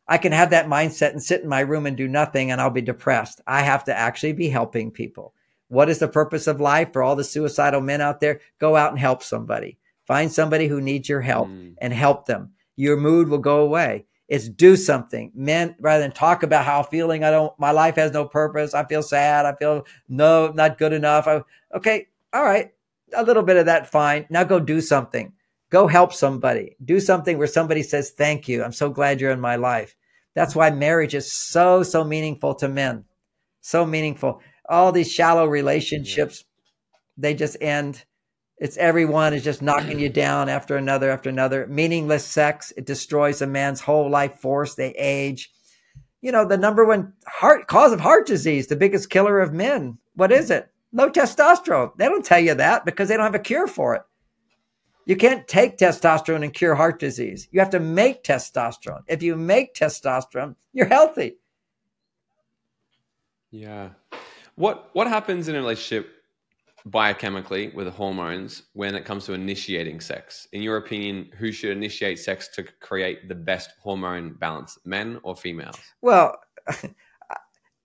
I can have that mindset and sit in my room and do nothing and I'll be depressed. I have to actually be helping people. What is the purpose of life for all the suicidal men out there? Go out and help somebody. Find somebody who needs your help and help them. Your mood will go away. It's do something. Men, rather than talk about how I'm feeling, my life has no purpose. I feel sad. I feel not good enough. Okay. All right. A little bit of that. Fine. Now go do something. Go help somebody. Do something where somebody says, thank you. I'm so glad you're in my life. That's why marriage is so, so meaningful to men. So meaningful. All these shallow relationships, they just end. It's everyone is just knocking you down after another. Meaningless sex. It destroys a man's whole life force. They age. The number one cause of heart disease, the biggest killer of men. What is it? Low testosterone. They don't tell you that because they don't have a cure for it. You can't take testosterone and cure heart disease. You have to make testosterone. If you make testosterone, you're healthy. Yeah. What happens in a relationship biochemically with the hormones when it comes to initiating sex? In your opinion, who should initiate sex to create the best hormone balance, men or females? Well,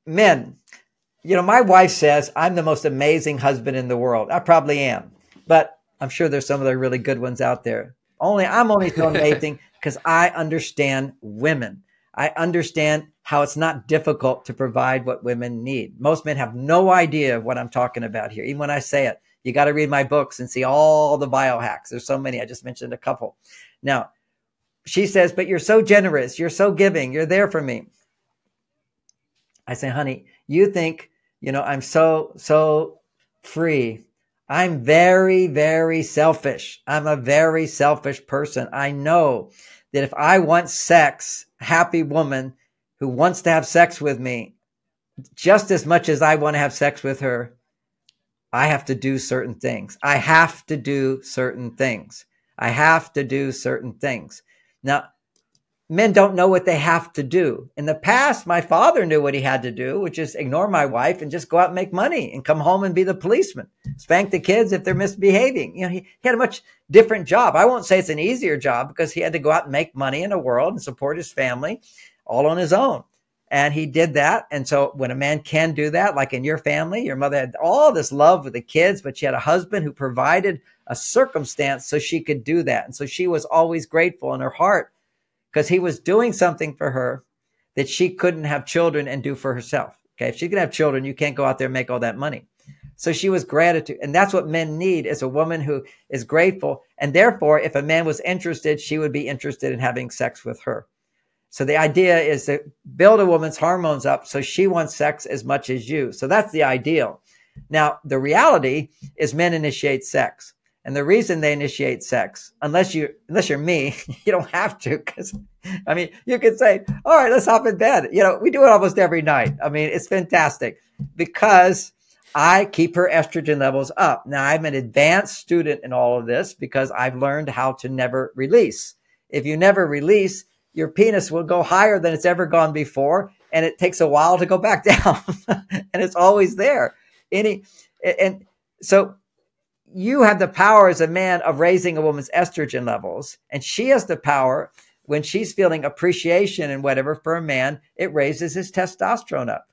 men. My wife says I'm the most amazing husband in the world. I probably am, but I'm sure there's some other really good ones out there. I'm only so amazing because I understand women. I understand how it's not difficult to provide what women need. Most men have no idea what I'm talking about here. Even when I say it, you got to read my books and see all the biohacks. There's so many. I just mentioned a couple. Now, she says, but you're so generous. You're so giving. You're there for me. I say, honey, you think, I'm so free. I'm very, very selfish. I'm a very selfish person. I know that if I want sex, happy woman who wants to have sex with me, just as much as I want to have sex with her, I have to do certain things. I have to do certain things. Now, men don't know what they have to do. In the past, my father knew what he had to do, which is ignore my wife and just go out and make money and come home and be the policeman, spank the kids if they're misbehaving. He had a much different job. I won't say it's an easier job because he had to go out and make money in the world and support his family all on his own. And he did that. And so when a man can do that, like in your family, your mother had all this love with the kids, but she had a husband who provided a circumstance so she could do that. And so she was always grateful in her heart because he was doing something for her that she couldn't have children and do for herself. Okay. If she could have children, you can't go out there and make all that money. So she was gratitude. And that's what men need, is a woman who is grateful. And therefore, if a man was interested, she would be interested in having sex with her. So the idea is to build a woman's hormones up so she wants sex as much as you. So that's the ideal. Now, the reality is men initiate sex. And the reason they initiate sex, unless you're me, you don't have to, because you could say, all right, let's hop in bed. We do it almost every night. It's fantastic because I keep her estrogen levels up. Now, I'm an advanced student in all of this because I've learned how to never release. If you never release, your penis will go higher than it's ever gone before. and it takes a while to go back down, and it's always there. And so you have the power as a man of raising a woman's estrogen levels, and she has the power when she's feeling appreciation and whatever for a man, it raises his testosterone up.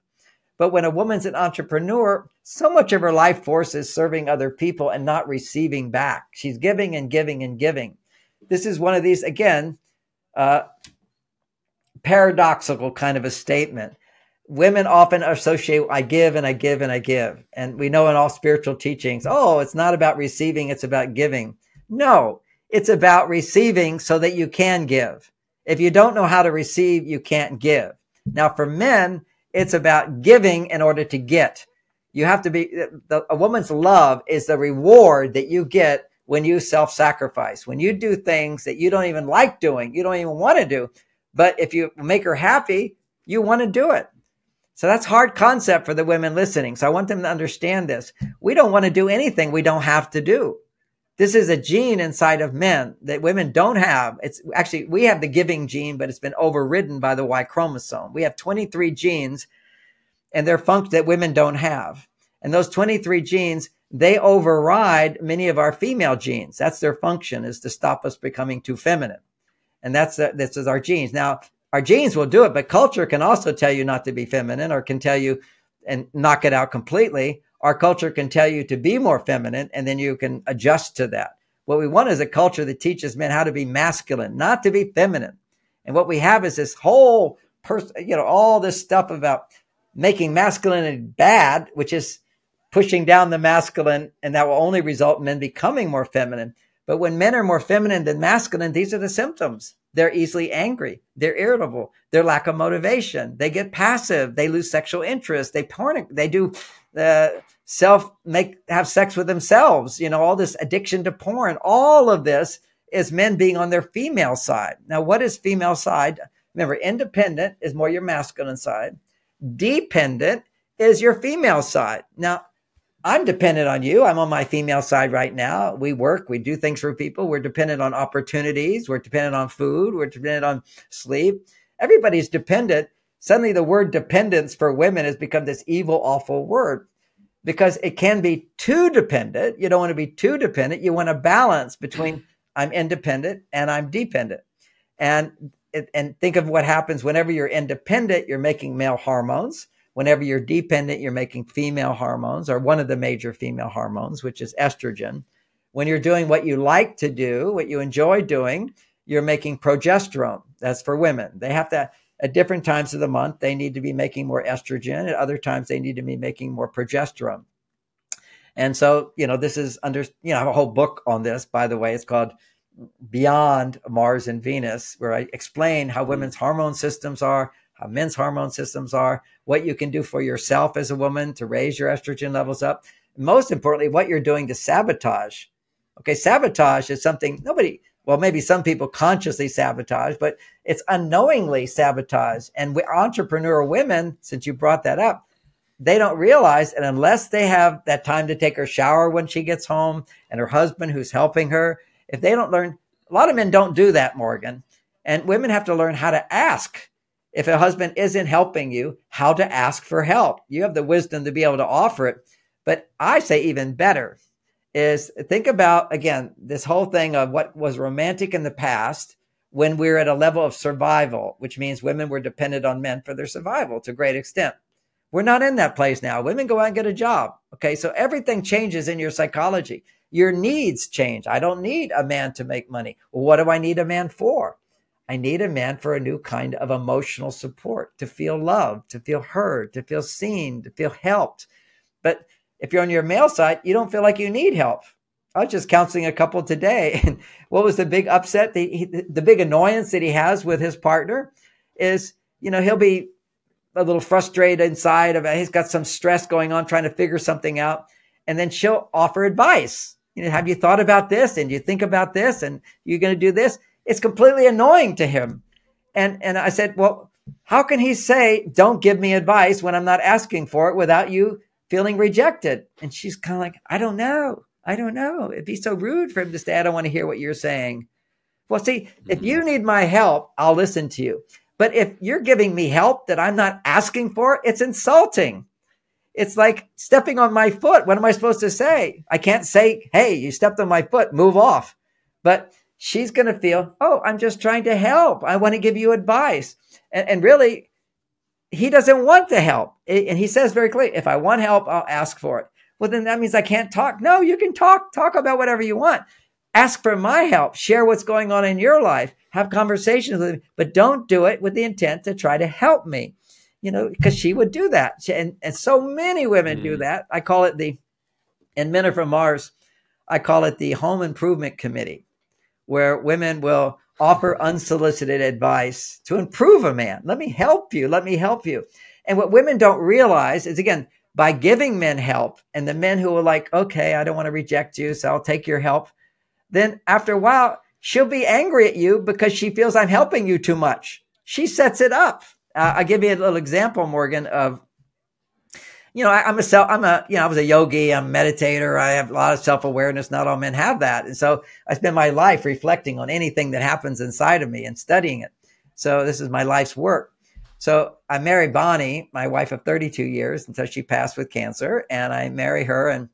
But when a woman's an entrepreneur, so much of her life force is serving other people and not receiving back. She's giving and giving and giving. This is one of these, again, paradoxical kind of a statement. Women often associate, I give and I give and I give. And we know in all spiritual teachings, oh, it's not about receiving, it's about giving. No, it's about receiving so that you can give. If you don't know how to receive, you can't give. Now, for men, it's about giving in order to get. You have to be, a woman's love is the reward that you get when you self-sacrifice, when you do things that you don't even like doing, you don't even want to do. But if you make her happy, you want to do it. So that's hard concept for the women listening. So I want them to understand this. We don't want to do anything we don't have to do. This is a gene inside of men that women don't have. It's actually, we have the giving gene, but it's been overridden by the Y chromosome. We have 23 genes and they're functions that women don't have. And those 23 genes, they override many of our female genes. That's their function, is to stop us becoming too feminine. And this is our genes. Now, our genes will do it, but culture can also tell you not to be feminine, or can tell you and knock it out completely. Our culture can tell you to be more feminine, and then you can adjust to that. What we want is a culture that teaches men how to be masculine, not to be feminine. And what we have is this whole all this stuff about making masculinity bad, which is pushing down the masculine, and that will only result in men becoming more feminine. But when men are more feminine than masculine, these are the symptoms. They're easily angry. They're irritable. They lack of motivation. They get passive. They lose sexual interest. They do have sex with themselves. All this addiction to porn. All of this is men being on their female side. Now, what is female side? Remember, independent is more your masculine side. Dependent is your female side. Now, I'm dependent on you. I'm on my female side right now. We work, we do things for people. We're dependent on opportunities. We're dependent on food. We're dependent on sleep. Everybody's dependent. Suddenly the word dependence for women has become this evil, awful word because it can be too dependent. You don't want to be too dependent. You want a balance between I'm independent and I'm dependent. And think of what happens whenever you're independent, you're making male hormones. Whenever you're dependent, you're making female hormones, or one of the major female hormones, which is estrogen. When you're doing what you like to do, what you enjoy doing, you're making progesterone. That's for women. They have to, at different times of the month, they need to be making more estrogen. At other times, they need to be making more progesterone. And so, this is I have a whole book on this, by the way. It's called Beyond Mars and Venus, where I explain how women's hormone systems are, how men's hormone systems are, what you can do for yourself as a woman to raise your estrogen levels up. Most importantly, what you're doing to sabotage. Okay, sabotage is something maybe some people consciously sabotage, but it's unknowingly sabotage. And entrepreneur women, since you brought that up, they don't realize, and unless they have that time to take her shower when she gets home and her husband who's helping her, if they don't learn, a lot of men don't do that, Morgan. And women have to learn how to ask. If a husband isn't helping you, how to ask for help. You have the wisdom to be able to offer it. But I say even better is think about, again, this whole thing of what was romantic in the past when we were at a level of survival, which means women were dependent on men for their survival to a great extent. We're not in that place now. Women go out and get a job. Okay, so everything changes in your psychology. Your needs change. I don't need a man to make money. Well, what do I need a man for? I need a man for a new kind of emotional support, to feel loved, to feel heard, to feel seen, to feel helped. But if you're on your male side, you don't feel like you need help. I was just counseling a couple today. And what was the big upset? The big annoyance that he has with his partner is, he'll be a little frustrated inside about he's got some stress going on trying to figure something out. And then she'll offer advice. Have you thought about this? And you think about this? And you're going to do this? It's completely annoying to him. And I said, well, how can he say, don't give me advice when I'm not asking for it without you feeling rejected? And she's kind of like, I don't know. It'd be so rude for him to say, I don't want to hear what you're saying. Well, see, if you need my help, I'll listen to you. But if you're giving me help that I'm not asking for, it's insulting. It's like stepping on my foot. What am I supposed to say? I can't say, hey, you stepped on my foot, move off. But she's going to feel, oh, I'm just trying to help. I want to give you advice. And really, he doesn't want to help. And he says very clearly, if I want help, I'll ask for it. Well, then that means I can't talk. No, you can talk about whatever you want. Ask for my help. Share what's going on in your life. Have conversations with me, but don't do it with the intent to try to help me, because she would do that. And so many women do that. I call it in Men Are From Mars, I call it the home improvement committee, where women will offer unsolicited advice to improve a man. Let me help you. Let me help you. And what women don't realize is, again, by giving men help, and the men who are like, okay, I don't want to reject you, so I'll take your help. Then after a while, she'll be angry at you because she feels I'm helping you too much. She sets it up. I'll give you a little example, Morgan, of, I was a yogi, I'm a meditator. I have a lot of self-awareness. Not all men have that. And so I spend my life reflecting on anything that happens inside of me and studying it. So this is my life's work. So I married Bonnie, my wife of 32 years, until she passed with cancer. And I marry her, and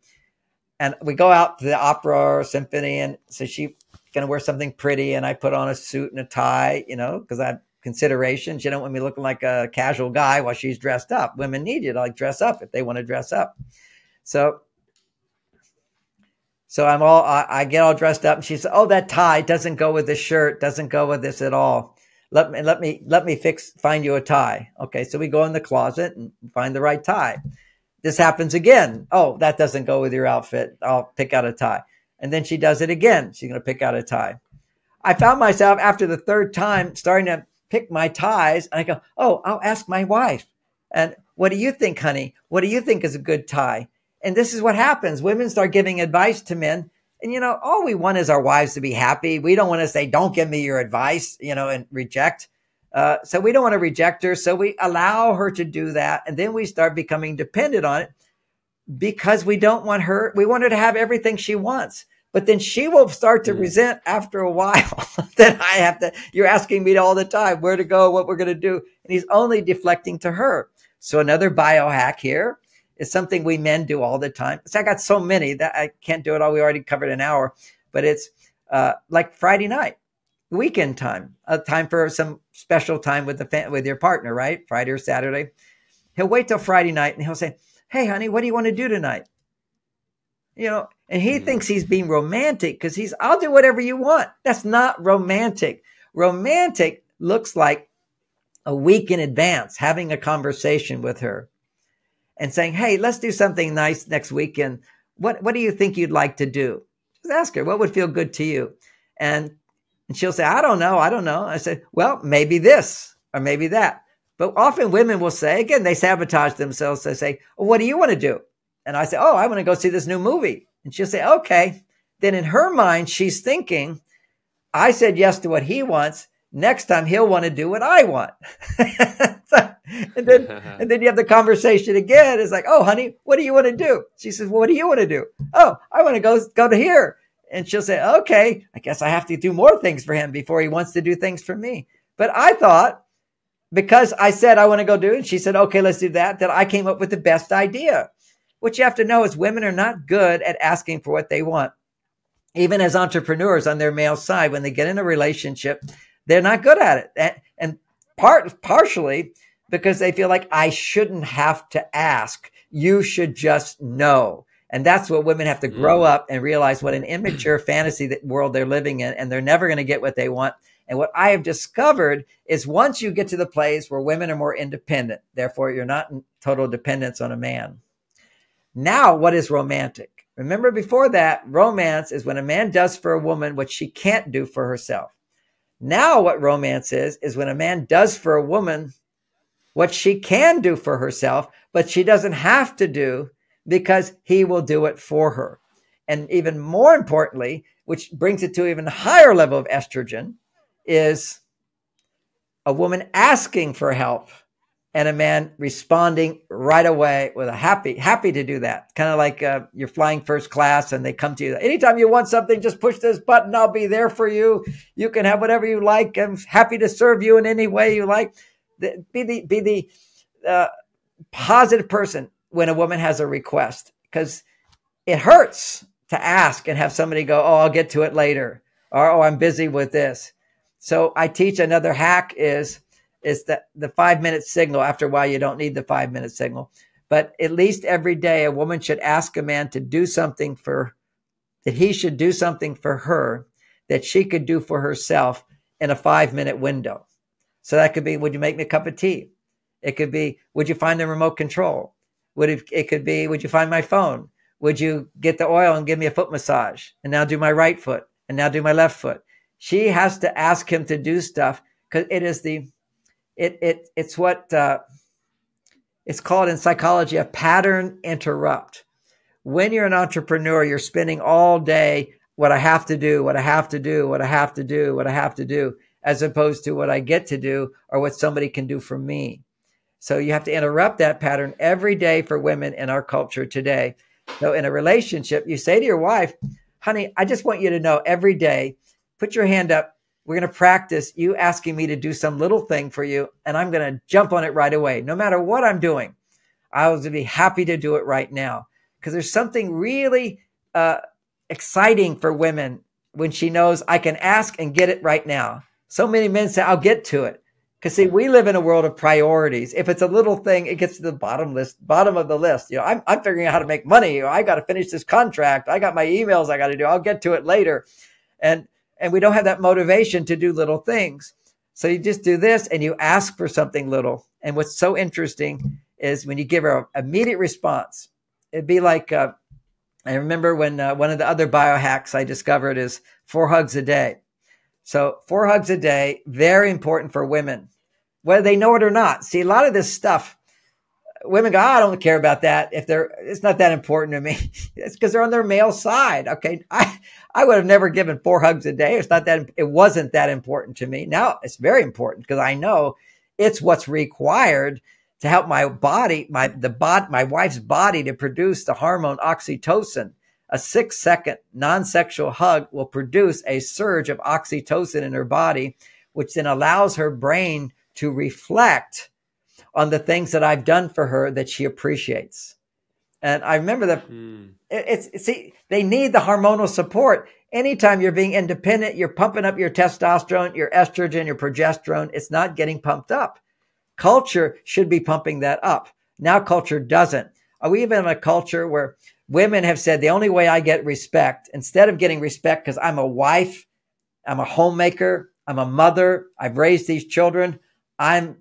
we go out to the opera or symphony. And so she's going to wear something pretty. And I put on a suit and a tie, because I have consideration. She don't want me looking like a casual guy while she's dressed up. Women need you to dress up if they want to dress up. So I get all dressed up, and she said, oh, that tie doesn't go with this shirt, doesn't go with this at all. Let me find you a tie. Okay. So we go in the closet and find the right tie. This happens again. Oh, that doesn't go with your outfit. I'll pick out a tie. And then she does it again. She's going to pick out a tie. I found myself after the third time starting to pick my ties, and I go, oh, I'll ask my wife. And what do you think, honey? What do you think is a good tie? And this is what happens. Women start giving advice to men. And, all we want is our wives to be happy. We don't want to say, don't give me your advice, and reject. So we don't want to reject her. So we allow her to do that. And then we start becoming dependent on it because we don't want her. We want her to have everything she wants. But then she will start to resent after a while that you're asking me all the time where to go, what we're going to do. And he's only deflecting to her. So another biohack here is something we men do all the time. So I got so many that I can't do it all. We already covered an hour, but it's like Friday night, weekend time, a time for some special time with with your partner, right? Friday or Saturday. He'll wait till Friday night and he'll say, hey, honey, what do you want to do tonight? And he thinks he's being romantic because I'll do whatever you want. That's not romantic. Romantic looks like a week in advance, having a conversation with her and saying, hey, let's do something nice next weekend. What do you think you'd like to do? Just ask her, what would feel good to you? And she'll say, I don't know. I said, well, maybe this or maybe that. But often women will say, again, they sabotage themselves. They say, well, what do you want to do? And I say, oh, I want to go see this new movie. And she'll say, okay. Then in her mind, she's thinking, I said yes to what he wants. Next time he'll want to do what I want. and then you have the conversation again. It's like, oh, honey, what do you want to do? She says, well, what do you want to do? Oh, I want to go to here. And she'll say, okay, I guess I have to do more things for him before he wants to do things for me. But I thought, because I said I want to go do it, and she said, okay, let's do that I came up with the best idea. What you have to know is women are not good at asking for what they want. Even as entrepreneurs on their male side, when they get in a relationship, they're not good at it. And partially because they feel like I shouldn't have to ask. You should just know. And that's what women have to grow up and realize what an immature fantasy world they're living in, and they're never going to get what they want. And what I have discovered is once you get to the place where women are more independent, therefore you're not in total dependence on a man. Now, what is romantic? Remember before that, romance is when a man does for a woman what she can't do for herself. Now what romance is when a man does for a woman what she can do for herself, but she doesn't have to do because he will do it for her. And even more importantly, which brings it to an even higher level of estrogen, is a woman asking for help and a man responding right away with a happy to do that. Kind of like you're flying first class and they come to you. Anytime you want something, just push this button. I'll be there for you. You can have whatever you like. I'm happy to serve you in any way you like. Be the positive person when a woman has a request, because it hurts to ask and have somebody go, oh, I'll get to it later. Or, oh, I'm busy with this. So I teach another hack is that the 5-minute signal. After a while, you don't need the 5-minute signal. But at least every day, a woman should ask a man to do something that he should do something for her that she could do for herself in a 5-minute window. So that could be, would you make me a cup of tea? It could be, would you find the remote control? It could be, would you find my phone? Would you get the oil and give me a foot massage? And now do my right foot. And now do my left foot. She has to ask him to do stuff, because it is it's what it's called in psychology a pattern interrupt. When you're an entrepreneur, you're spending all day what I have to do, what I have to do, what I have to do, what I have to do, as opposed to what I get to do or what somebody can do for me. So you have to interrupt that pattern every day for women in our culture today. So in a relationship, you say to your wife, honey, I just want you to know every day, put your hand up. We're going to practice you asking me to do some little thing for you, and I'm going to jump on it right away. No matter what I'm doing, I will be happy to do it right now. Because there's something really exciting for women when she knows I can ask and get it right now. So many men say, I'll get to it. Because see, we live in a world of priorities. If it's a little thing, it gets to the bottom of the list. You know, I'm figuring out how to make money. I got to finish this contract. I got my emails I got to do. I'll get to it later. And we don't have that motivation to do little things. So you just do this and you ask for something little. And what's so interesting is when you give her an immediate response, it'd be like, I remember when one of the other biohacks I discovered is 4 hugs a day. So 4 hugs a day, very important for women, whether they know it or not. See, a lot of this stuff, women go, I don't care about that. It's not that important to me. It's because they're on their male side. Okay. I would have never given 4 hugs a day. It wasn't that important to me. Now it's very important because I know it's what's required to help my body, my wife's body to produce the hormone oxytocin. A 6-second non-sexual hug will produce a surge of oxytocin in her body, which then allows her brain to reflect on the things that I've done for her that she appreciates. And I remember that they need the hormonal support. Anytime you're being independent, you're pumping up your testosterone, your estrogen, your progesterone. It's not getting pumped up. Culture should be pumping that up. Now culture doesn't. We live in a culture where women have said the only way I get respect, instead of getting respect because I'm a wife, I'm a homemaker, I'm a mother, I've raised these children, I'm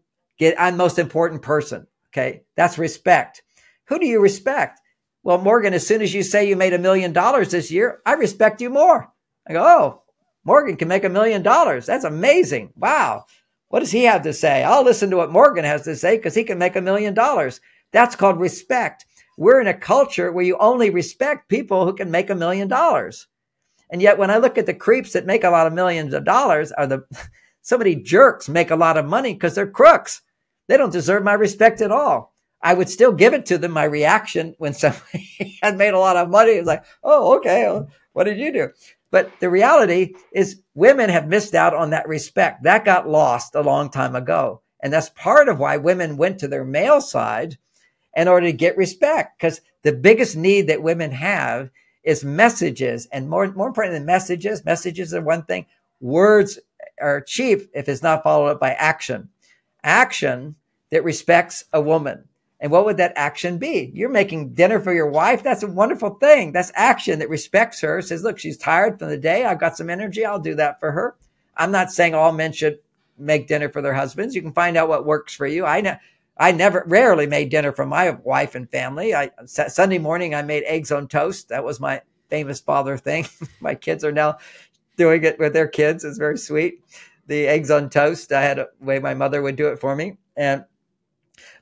most important person. Okay. That's respect. Who do you respect? Well, Morgan, as soon as you say you made $1 million this year, I respect you more. I go, oh, Morgan can make $1 million. That's amazing. Wow. What does he have to say? I'll listen to what Morgan has to say because he can make $1 million. That's called respect. We're in a culture where you only respect people who can make $1 million. And yet when I look at the creeps that make a lot of millions of dollars, so many jerks make a lot of money because they're crooks. They don't deserve my respect at all. I would still give it to them. My reaction when somebody had made a lot of money is like, oh, okay. Well, what did you do? But the reality is women have missed out on that respect. That got lost a long time ago. And that's part of why women went to their male side in order to get respect. Because the biggest need that women have is messages. And more important than messages are one thing. Words are cheap if it's not followed up by action. Action that respects a woman. And what would that action be? You're making dinner for your wife. That's a wonderful thing. That's action that respects her. Says, look, she's tired from the day. I've got some energy. I'll do that for her. I'm not saying all men should make dinner for their husbands. You can find out what works for you. I rarely made dinner for my wife and family. Sunday morning, I made eggs on toast. That was my famous father thing. My kids are now doing it with their kids. It's very sweet. The eggs on toast. I had a way my mother would do it for me.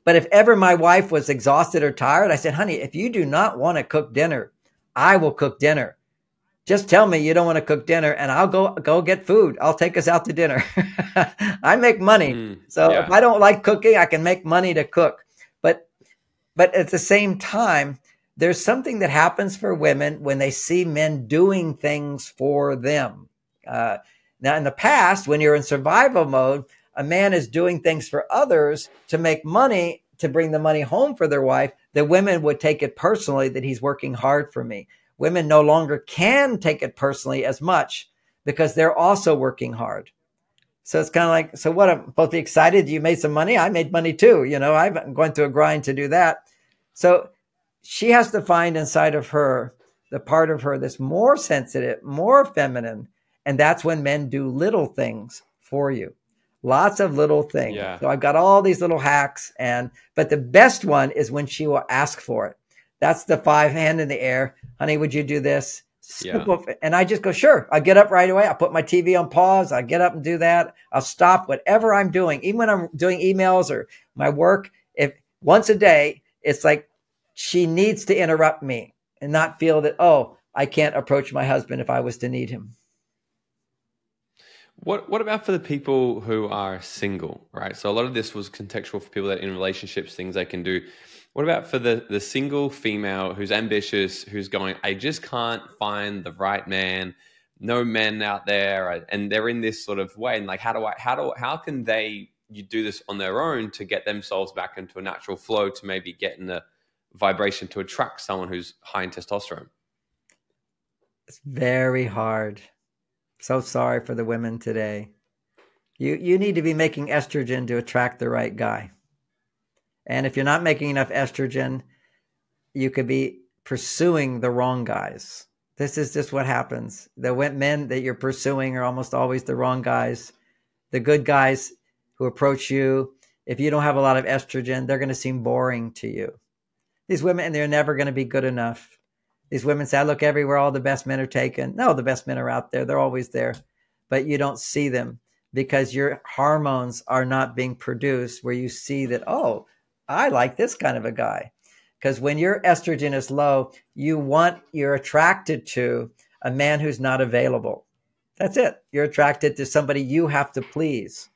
But if ever my wife was exhausted or tired, I said, honey, if you do not want to cook dinner, I will cook dinner. Just tell me you don't want to cook dinner and I'll go get food. I'll take us out to dinner. I make money. So if I don't like cooking, I can make money to cook. But at the same time, there's something that happens for women when they see men doing things for them. Now, in the past, when you're in survival mode, a man is doing things for others to make money, to bring the money home for their wife. The women would take it personally that he's working hard for me. Women no longer can take it personally as much because they're also working hard. So it's kind of like, so what? I'm supposed to be excited you made some money. I made money too. I'm going through a grind to do that. So she has to find inside of her the part of her that's more sensitive, more feminine. And that's when men do little things for you. Lots of little things. Yeah. So I've got all these little hacks, but the best one is when she will ask for it. That's the 5 hand in the air. Honey, would you do this? Yeah. And I just go, sure. I get up right away. I put my TV on pause. I get up and do that. I'll stop whatever I'm doing. Even when I'm doing emails or my work, if once a day, it's like she needs to interrupt me and not feel that, oh, I can't approach my husband if I was to need him. What about for the people who are single, right? So a lot of this was contextual for people that in relationships, things they can do. What about for the single female who's ambitious, who's going, I just can't find the right man, no men out there, and they're in this sort of way, and like, how can you do this on their own to get themselves back into a natural flow to maybe get in a vibration to attract someone who's high in testosterone? It's very hard. So sorry for the women today. You need to be making estrogen to attract the right guy. And if you're not making enough estrogen, you could be pursuing the wrong guys. This is just what happens. The men that you're pursuing are almost always the wrong guys. The good guys who approach you, if you don't have a lot of estrogen, they're going to seem boring to you. These women, and they're never going to be good enough. These women say, I look everywhere, all the best men are taken. No, the best men are out there. They're always there. But you don't see them because your hormones are not being produced where you see that, oh, I like this kind of a guy. Because when your estrogen is low, you're attracted to a man who's not available. That's it. You're attracted to somebody you have to please.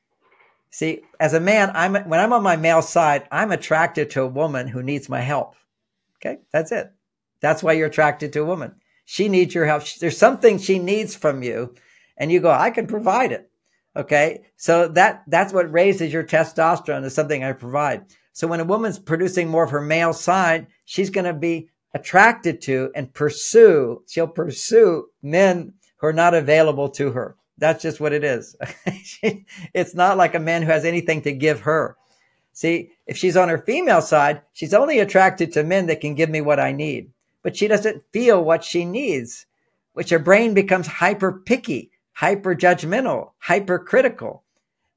See, as a man, when I'm on my male side, I'm attracted to a woman who needs my help. Okay, that's it. That's why you're attracted to a woman. She needs your help. There's something she needs from you, and you go, I can provide it. Okay, so that's what raises your testosterone, is something I provide. So when a woman's producing more of her male side, she's going to be attracted to and she'll pursue men who are not available to her. That's just what it is. It's not like a man who has anything to give her. See, if she's on her female side, she's only attracted to men that can give me what I need. But she doesn't feel what she needs, which her brain becomes hyper picky, hyper judgmental, hyper critical.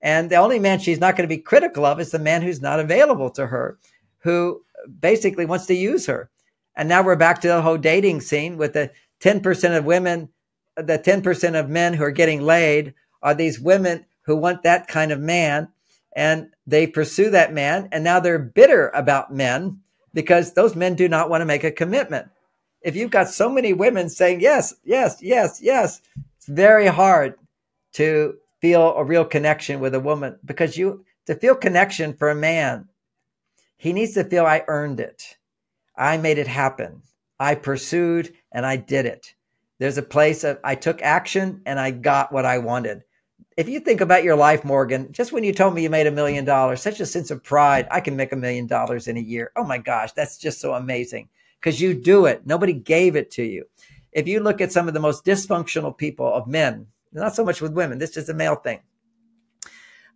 And the only man she's not going to be critical of is the man who's not available to her, who basically wants to use her. And now we're back to the whole dating scene with the 10% of women, the 10% of men who are getting laid are these women who want that kind of man. And they pursue that man. And now they're bitter about men because those men do not want to make a commitment. If you've got so many women saying, yes, yes, yes, yes, it's very hard to feel a real connection with a woman, because to feel connection for a man, he needs to feel I earned it. I made it happen. I pursued and I did it. There's a place of I took action and I got what I wanted. If you think about your life, Morgan, just when you told me you made $1 million, such a sense of pride, I can make $1 million in a year. Oh my gosh, that's just so amazing because you do it. Nobody gave it to you. If you look at some of the most dysfunctional people of men, not so much with women, this is a male thing.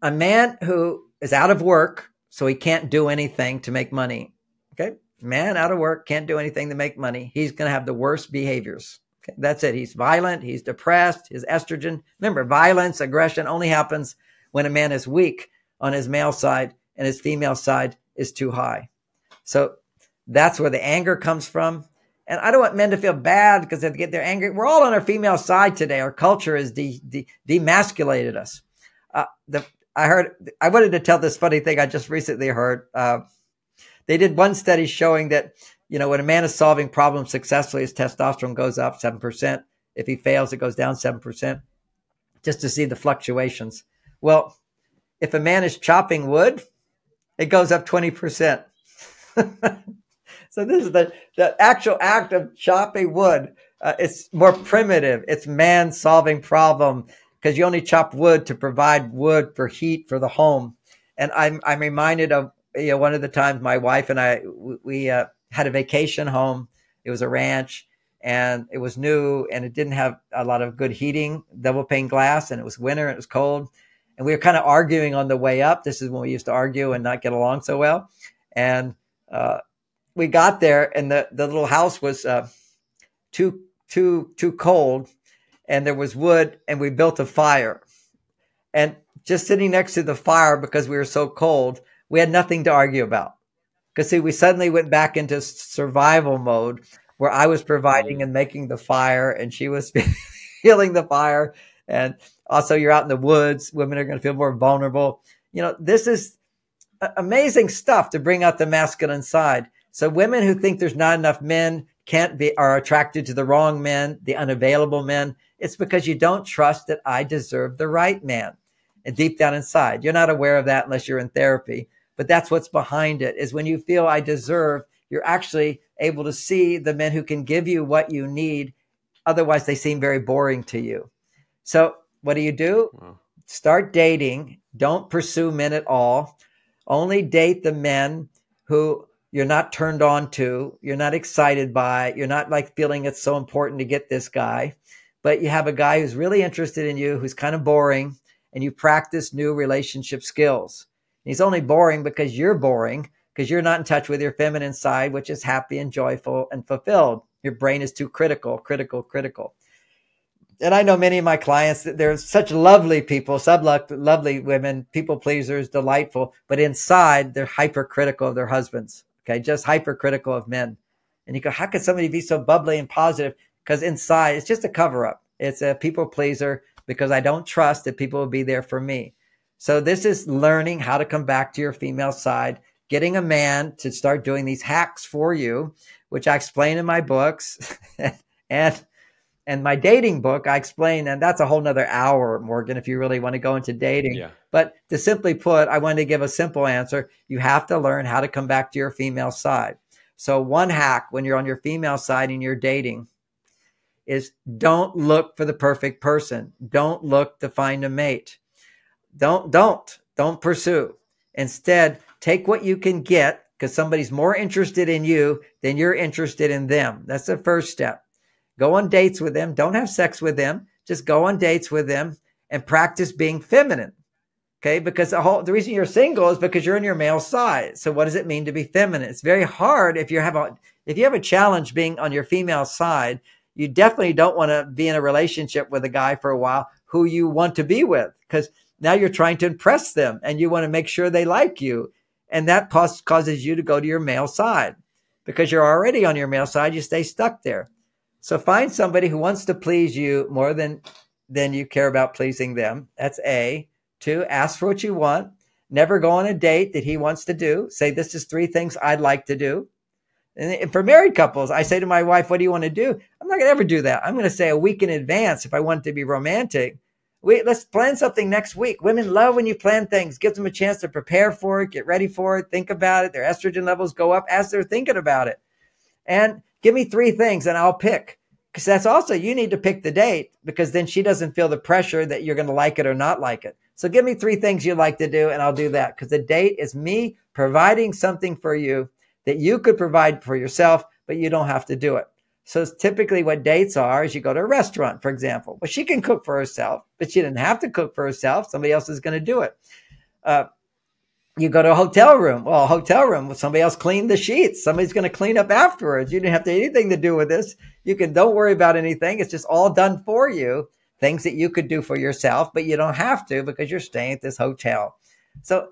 A man who is out of work, so he can't do anything to make money. Okay. Man out of work, can't do anything to make money. He's going to have the worst behaviors. Okay. That's it. He's violent. He's depressed. His estrogen. Remember, violence, aggression only happens when a man is weak on his male side and his female side is too high. So that's where the anger comes from. And I don't want men to feel bad because they get their angry. We're all on our female side today. Our culture has demasculated us. I wanted to tell this funny thing I just recently heard. They did one study showing that, when a man is solving problems successfully, his testosterone goes up 7%. If he fails, it goes down 7%, just to see the fluctuations. Well, if a man is chopping wood, it goes up 20%. So this is the actual act of chopping wood. It's more primitive. It's man solving problem, because you only chop wood to provide wood for heat for the home. And I'm reminded of, one of the times my wife and I, we had a vacation home. It was a ranch, and it was new, and it didn't have a lot of good heating, double pane glass, and it was winter and it was cold. And we were kind of arguing on the way up. This is when we used to argue and not get along so well. And we got there, and the little house was too cold, and there was wood, and we built a fire. And just sitting next to the fire, because we were so cold, we had nothing to argue about. Because see, we suddenly went back into survival mode, where I was providing and making the fire, and she was feeling the fire. And also, you're out in the woods. Women are going to feel more vulnerable. This is amazing stuff to bring out the masculine side. So women who think there's not enough men are attracted to the wrong men, the unavailable men. It's because you don't trust that I deserve the right man. And deep down inside, you're not aware of that unless you're in therapy. But that's what's behind it, is when you feel I deserve, you're actually able to see the men who can give you what you need. Otherwise, they seem very boring to you. So what do? Wow. Start dating. Don't pursue men at all. Only date the men who you're not turned on to, you're not excited by, you're not like feeling it's so important to get this guy, but you have a guy who's really interested in you, who's kind of boring, and you practice new relationship skills. And he's only boring because you're not in touch with your feminine side, which is happy and joyful and fulfilled. Your brain is too critical. And I know many of my clients, they're such lovely people, lovely women, people pleasers, delightful, but inside they're hypercritical of their husbands. Okay, just hypercritical of men. And you go, how could somebody be so bubbly and positive? Because inside, it's just a cover-up. It's a people pleaser, because I don't trust that people will be there for me. So this is learning how to come back to your female side, getting a man to start doing these hacks for you, which I explain in my books. And my dating book, I explain, and that's a whole nother hour, Morgan, if you really want to go into dating. Yeah. But to simply put, I wanted to give a simple answer. You have to learn how to come back to your female side. So one hack when you're on your female side and you're dating is don't look for the perfect person. Don't look to find a mate. Don't pursue. Instead, take what you can get, because somebody's more interested in you than you're interested in them. That's the first step. Go on dates with them. Don't have sex with them. Just go on dates with them and practice being feminine. Okay. Because the reason you're single is because you're in your male side. So what does it mean to be feminine? It's very hard. If you have a challenge being on your female side, you definitely don't want to be in a relationship with a guy for a while who you want to be with, because now you're trying to impress them and you want to make sure they like you. And that causes you to go to your male side. Because you're already on your male side, you stay stuck there. So find somebody who wants to please you more than you care about pleasing them. That's A. 2, ask for what you want. Never go on a date that he wants to do. Say, this is 3 things I'd like to do. And for married couples, I say to my wife, what do you want to do? I'm not going to ever do that. I'm going to say a week in advance if I want it to be romantic. Let's plan something next week. Women love when you plan things. Gives them a chance to prepare for it, get ready for it, think about it. Their estrogen levels go up as they're thinking about it. And give me 3 things and I'll pick. Because that's also, you need to pick the date, because then she doesn't feel the pressure that you're going to like it or not like it. So give me 3 things you'd like to do and I'll do that. Because the date is me providing something for you that you could provide for yourself, but you don't have to do it. So typically what dates are is you go to a restaurant, for example. Well, she can cook for herself, but she didn't have to cook for herself. Somebody else is going to do it. You go to a hotel room. Well, a hotel room, somebody else cleaned the sheets. Somebody's going to clean up afterwards. You didn't have to anything to do with this. Don't worry about anything. It's just all done for you. Things that you could do for yourself, but you don't have to because you're staying at this hotel. So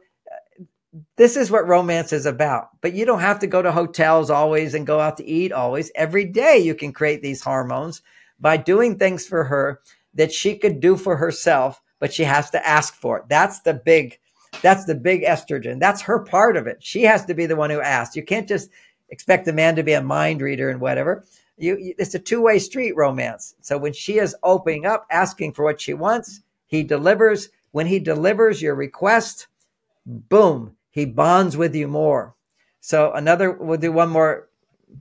this is what romance is about. But you don't have to go to hotels always and go out to eat always. Every day you can create these hormones by doing things for her that she could do for herself, but she has to ask for it. That's the big estrogen. That's her part of it. She has to be the one who asks. You can't just expect the man to be a mind reader and whatever. It's a two-way street romance. So when she is opening up, asking for what she wants, he delivers. When he delivers your request, boom, he bonds with you more. So we'll do one more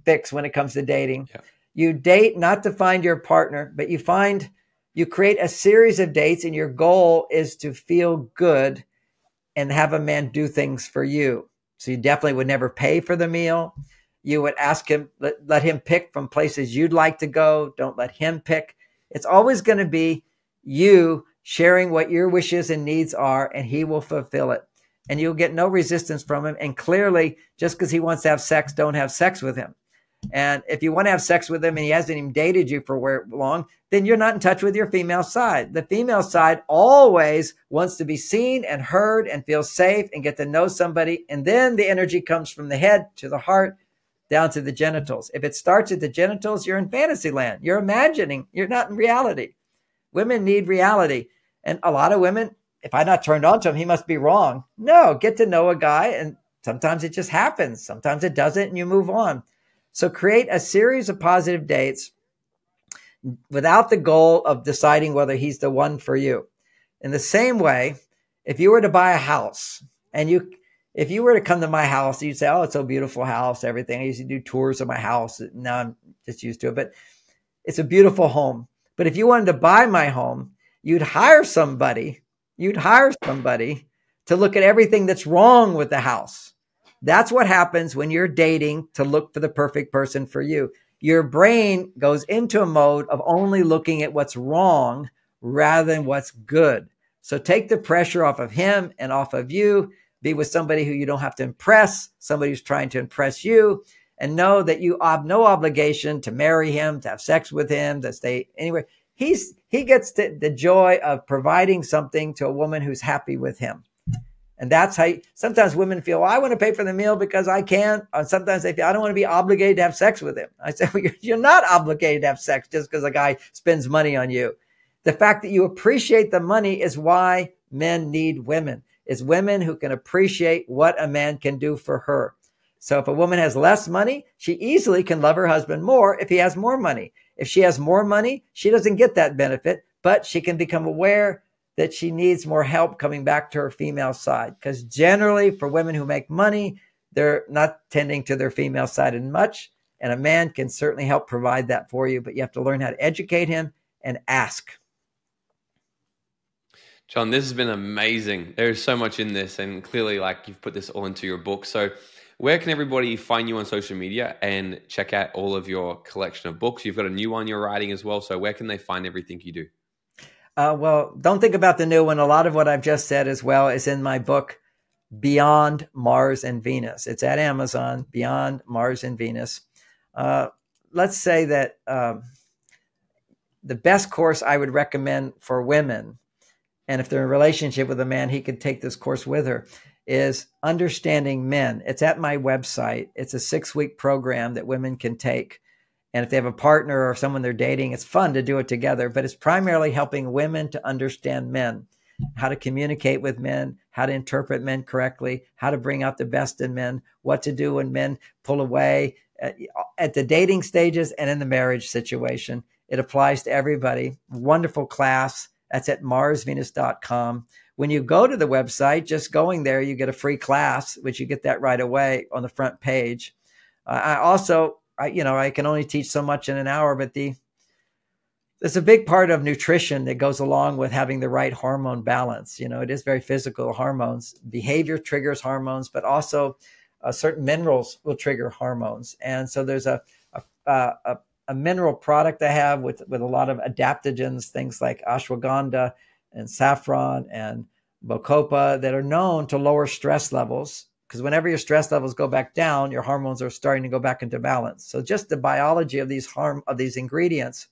fix when it comes to dating. Yeah. You date not to find your partner, but you create a series of dates, and your goal is to feel good and have a man do things for you. So you definitely would never pay for the meal. You would ask him, let him pick from places you'd like to go. Don't let him pick. It's always going to be you sharing what your wishes and needs are, and he will fulfill it. And you'll get no resistance from him. And clearly, just because he wants to have sex, don't have sex with him. And if you want to have sex with him and he hasn't even dated you for long, then you're not in touch with your female side. The female side always wants to be seen and heard and feel safe and get to know somebody. And then the energy comes from the head to the heart down to the genitals. If it starts at the genitals, you're in fantasy land. You're imagining. You're not in reality. Women need reality. And a lot of women, if I'm not turned on to him, he must be wrong. No, get to know a guy, and sometimes it just happens. Sometimes it doesn't, and you move on. So create a series of positive dates without the goal of deciding whether he's the one for you. In the same way, if you were to buy a house, and if you were to come to my house, you'd say, oh, it's a beautiful house, everything. I used to do tours of my house. Now I'm just used to it, but it's a beautiful home. But if you wanted to buy my home, you'd hire somebody to look at everything that's wrong with the house. That's what happens when you're dating to look for the perfect person for you. Your brain goes into a mode of only looking at what's wrong rather than what's good. So take the pressure off of him and off of you. Be with somebody who you don't have to impress, somebody who's trying to impress you, and know that you have no obligation to marry him, to have sex with him, to stay anywhere. He gets the joy of providing something to a woman who's happy with him. And that's how sometimes women feel, well, I want to pay for the meal because I can. Or sometimes they feel, I don't want to be obligated to have sex with him. I say, well, you're not obligated to have sex just because a guy spends money on you. The fact that you appreciate the money is why men need women. It's women who can appreciate what a man can do for her. So if a woman has less money, she easily can love her husband more if he has more money. If she has more money, she doesn't get that benefit, but she can become aware that she needs more help coming back to her female side. Because generally for women who make money, they're not tending to their female side as much. And a man can certainly help provide that for you, but you have to learn how to educate him and ask. John, this has been amazing. There's so much in this, and clearly you've put this all into your book. So where can everybody find you on social media and check out all of your collection of books? You've got a new one you're writing as well. So where can they find everything you do? Well, don't think about the new one. A lot of what I've just said as well is in my book, Beyond Mars and Venus. It's at Amazon, Beyond Mars and Venus. Let's say that the best course I would recommend for women, and if they're in a relationship with a man, he could take this course with her, is Understanding Men. It's at my website. It's a 6-week program that women can take. And if they have a partner or someone they're dating, it's fun to do it together, but it's primarily helping women to understand men, how to communicate with men, how to interpret men correctly, how to bring out the best in men, what to do when men pull away at the dating stages and in the marriage situation. It applies to everybody. Wonderful class. That's at marsvenus.com. When you go to the website, just going there, you get a free class, which you get that right away on the front page. I can only teach so much in an hour, but there's a big part of nutrition that goes along with having the right hormone balance. It is very physical hormones. Behavior triggers hormones, but also certain minerals will trigger hormones. And so there's a mineral product I have with a lot of adaptogens, things like ashwagandha and saffron and bacopa that are known to lower stress levels. Because whenever your stress levels go back down, your hormones are starting to go back into balance. So just the biology of these ingredients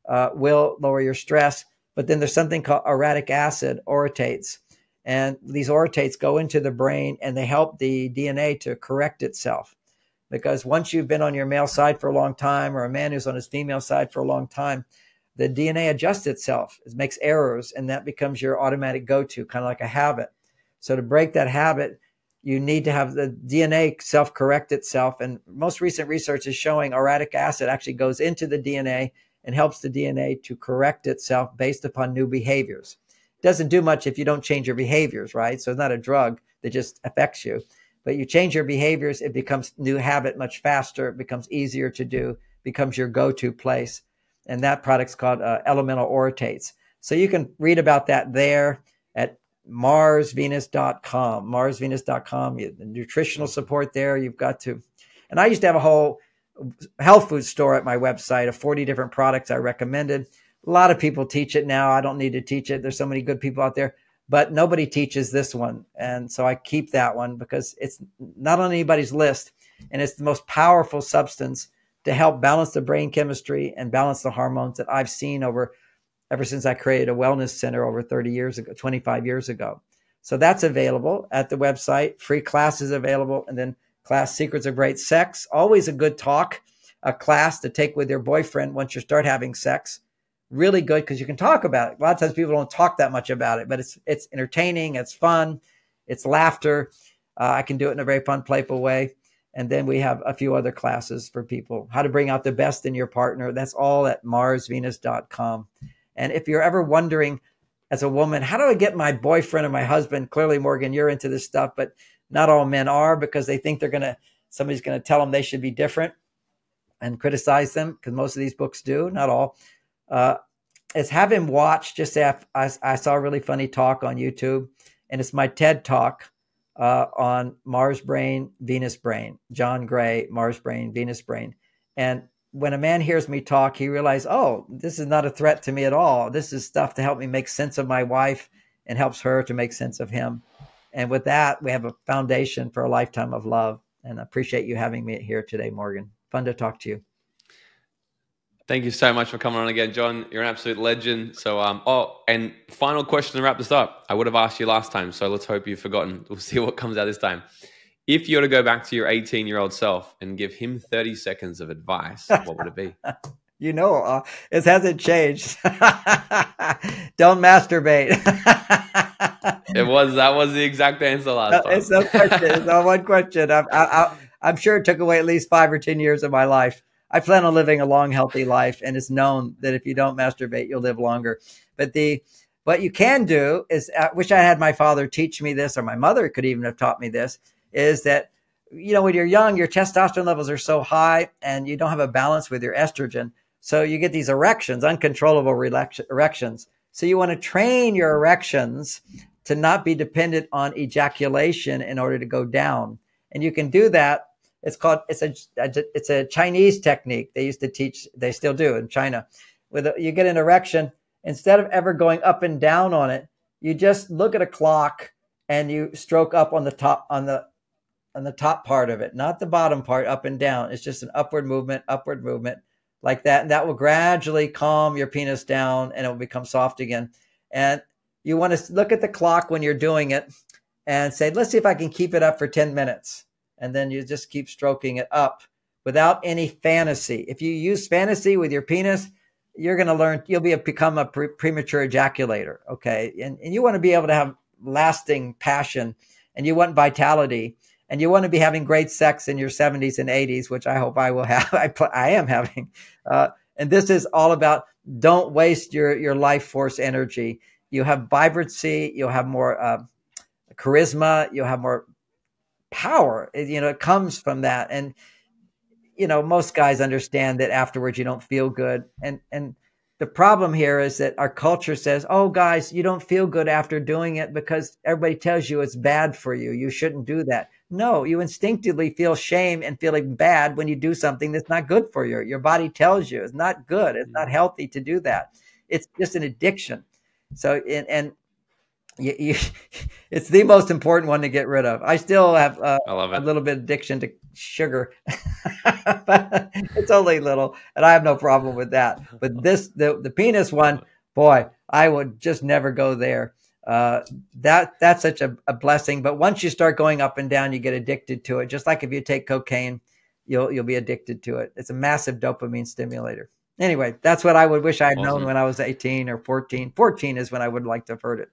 will lower your stress. But then there's something called orotic acid, orotates. And these orotates go into the brain and they help the DNA to correct itself. Because once you've been on your male side for a long time, or a man who's on his female side for a long time, the DNA adjusts itself. It makes errors, and that becomes your automatic go-to, kind of like a habit. So to break that habit, You need to have the DNA self-correct itself. And most recent research is showing uric acid actually goes into the DNA and helps the DNA to correct itself based upon new behaviors. It doesn't do much if you don't change your behaviors, right? So it's not a drug that just affects you. But you change your behaviors, it becomes new habit much faster. It becomes easier to do, becomes your go-to place. And that product's called elemental orotates. So you can read about that there at marsvenus.com, marsvenus.com. The nutritional support there, you've got to. And I used to have a whole health food store at my website of 40 different products I recommended. A lot of people teach it now. I don't need to teach it. There's so many good people out there. But nobody teaches this one. And so I keep that one because it's not on anybody's list. And it's the most powerful substance to help balance the brain chemistry and balance the hormones that I've seen ever since I created a wellness center over 30 years ago, 25 years ago. So that's available at the website. Free classes available. And then class Secrets of Great Sex. Always a good talk, a class to take with your boyfriend once you start having sex. Really good because you can talk about it. A lot of times people don't talk that much about it, but it's entertaining, it's fun, it's laughter. I can do it in a very fun, playful way. And then we have a few other classes for people. How to bring out the best in your partner. That's all at marsvenus.com. And if you're ever wondering as a woman, how do I get my boyfriend or my husband? Clearly, Morgan, you're into this stuff, but not all men are because they think somebody's going to tell them they should be different and criticize them because most of these books do, not all. Is have him watch, just say I saw a really funny talk on YouTube, and it's my TED talk on Mars brain, Venus brain, John Gray, Mars brain, Venus brain. And when a man hears me talk, he realizes, oh, this is not a threat to me at all. This is stuff to help me make sense of my wife and helps her to make sense of him. And with that, we have a foundation for a lifetime of love. And I appreciate you having me here today, Morgan. Fun to talk to you. Thank you so much for coming on again, John. You're an absolute legend. So, and final question to wrap this up. I would have asked you last time, so let's hope you've forgotten. We'll see what comes out this time. If you were to go back to your 18-year-old self and give him 30 seconds of advice, what would it be? It hasn't changed. Don't masturbate. That was the exact answer last time. It's no question. It's not one question. I'm sure it took away at least 5 or 10 years of my life. I plan on living a long, healthy life, and it's known that if you don't masturbate, you'll live longer. But what you can do is, I wish I had my father teach me this, or my mother could even have taught me this, is that, when you're young, your testosterone levels are so high, and you don't have a balance with your estrogen. So you get these erections, uncontrollable erections. So you want to train your erections to not be dependent on ejaculation in order to go down. And you can do that. It's a Chinese technique they used to teach. They still do in China. You get an erection, instead of ever going up and down on it, you just look at a clock and you stroke up on the top part of it, not the bottom part, up and down. It's just an upward movement like that. And that will gradually calm your penis down and it will become soft again. And you want to look at the clock when you're doing it and say, let's see if I can keep it up for 10 minutes. And then you just keep stroking it up without any fantasy. If you use fantasy with your penis, you're going to learn, you'll become a premature ejaculator. Okay. And you want to be able to have lasting passion, and you want vitality, and you want to be having great sex in your 70s and 80s, which I hope I will have. I am having. And this is all about, don't waste your life force energy. You have vibrancy, you'll have more charisma, you'll have more power. It comes from that. And, most guys understand that afterwards you don't feel good. And the problem here is that our culture says, oh, guys, you don't feel good after doing it because everybody tells you it's bad for you. You shouldn't do that. No, you instinctively feel shame and feeling bad when you do something that's not good for you. Your body tells you it's not good. It's not healthy to do that. It's just an addiction. So, it's the most important one to get rid of. I still have a little bit of addiction to sugar, but it's only little, and I have no problem with that. But the penis one, boy, I would just never go there. That's such a blessing. But once you start going up and down, you get addicted to it. Just like if you take cocaine, you'll be addicted to it. It's a massive dopamine stimulator. Anyway, that's what I would wish I had known when I was 18 or 14. 14 is when I would like to have heard it.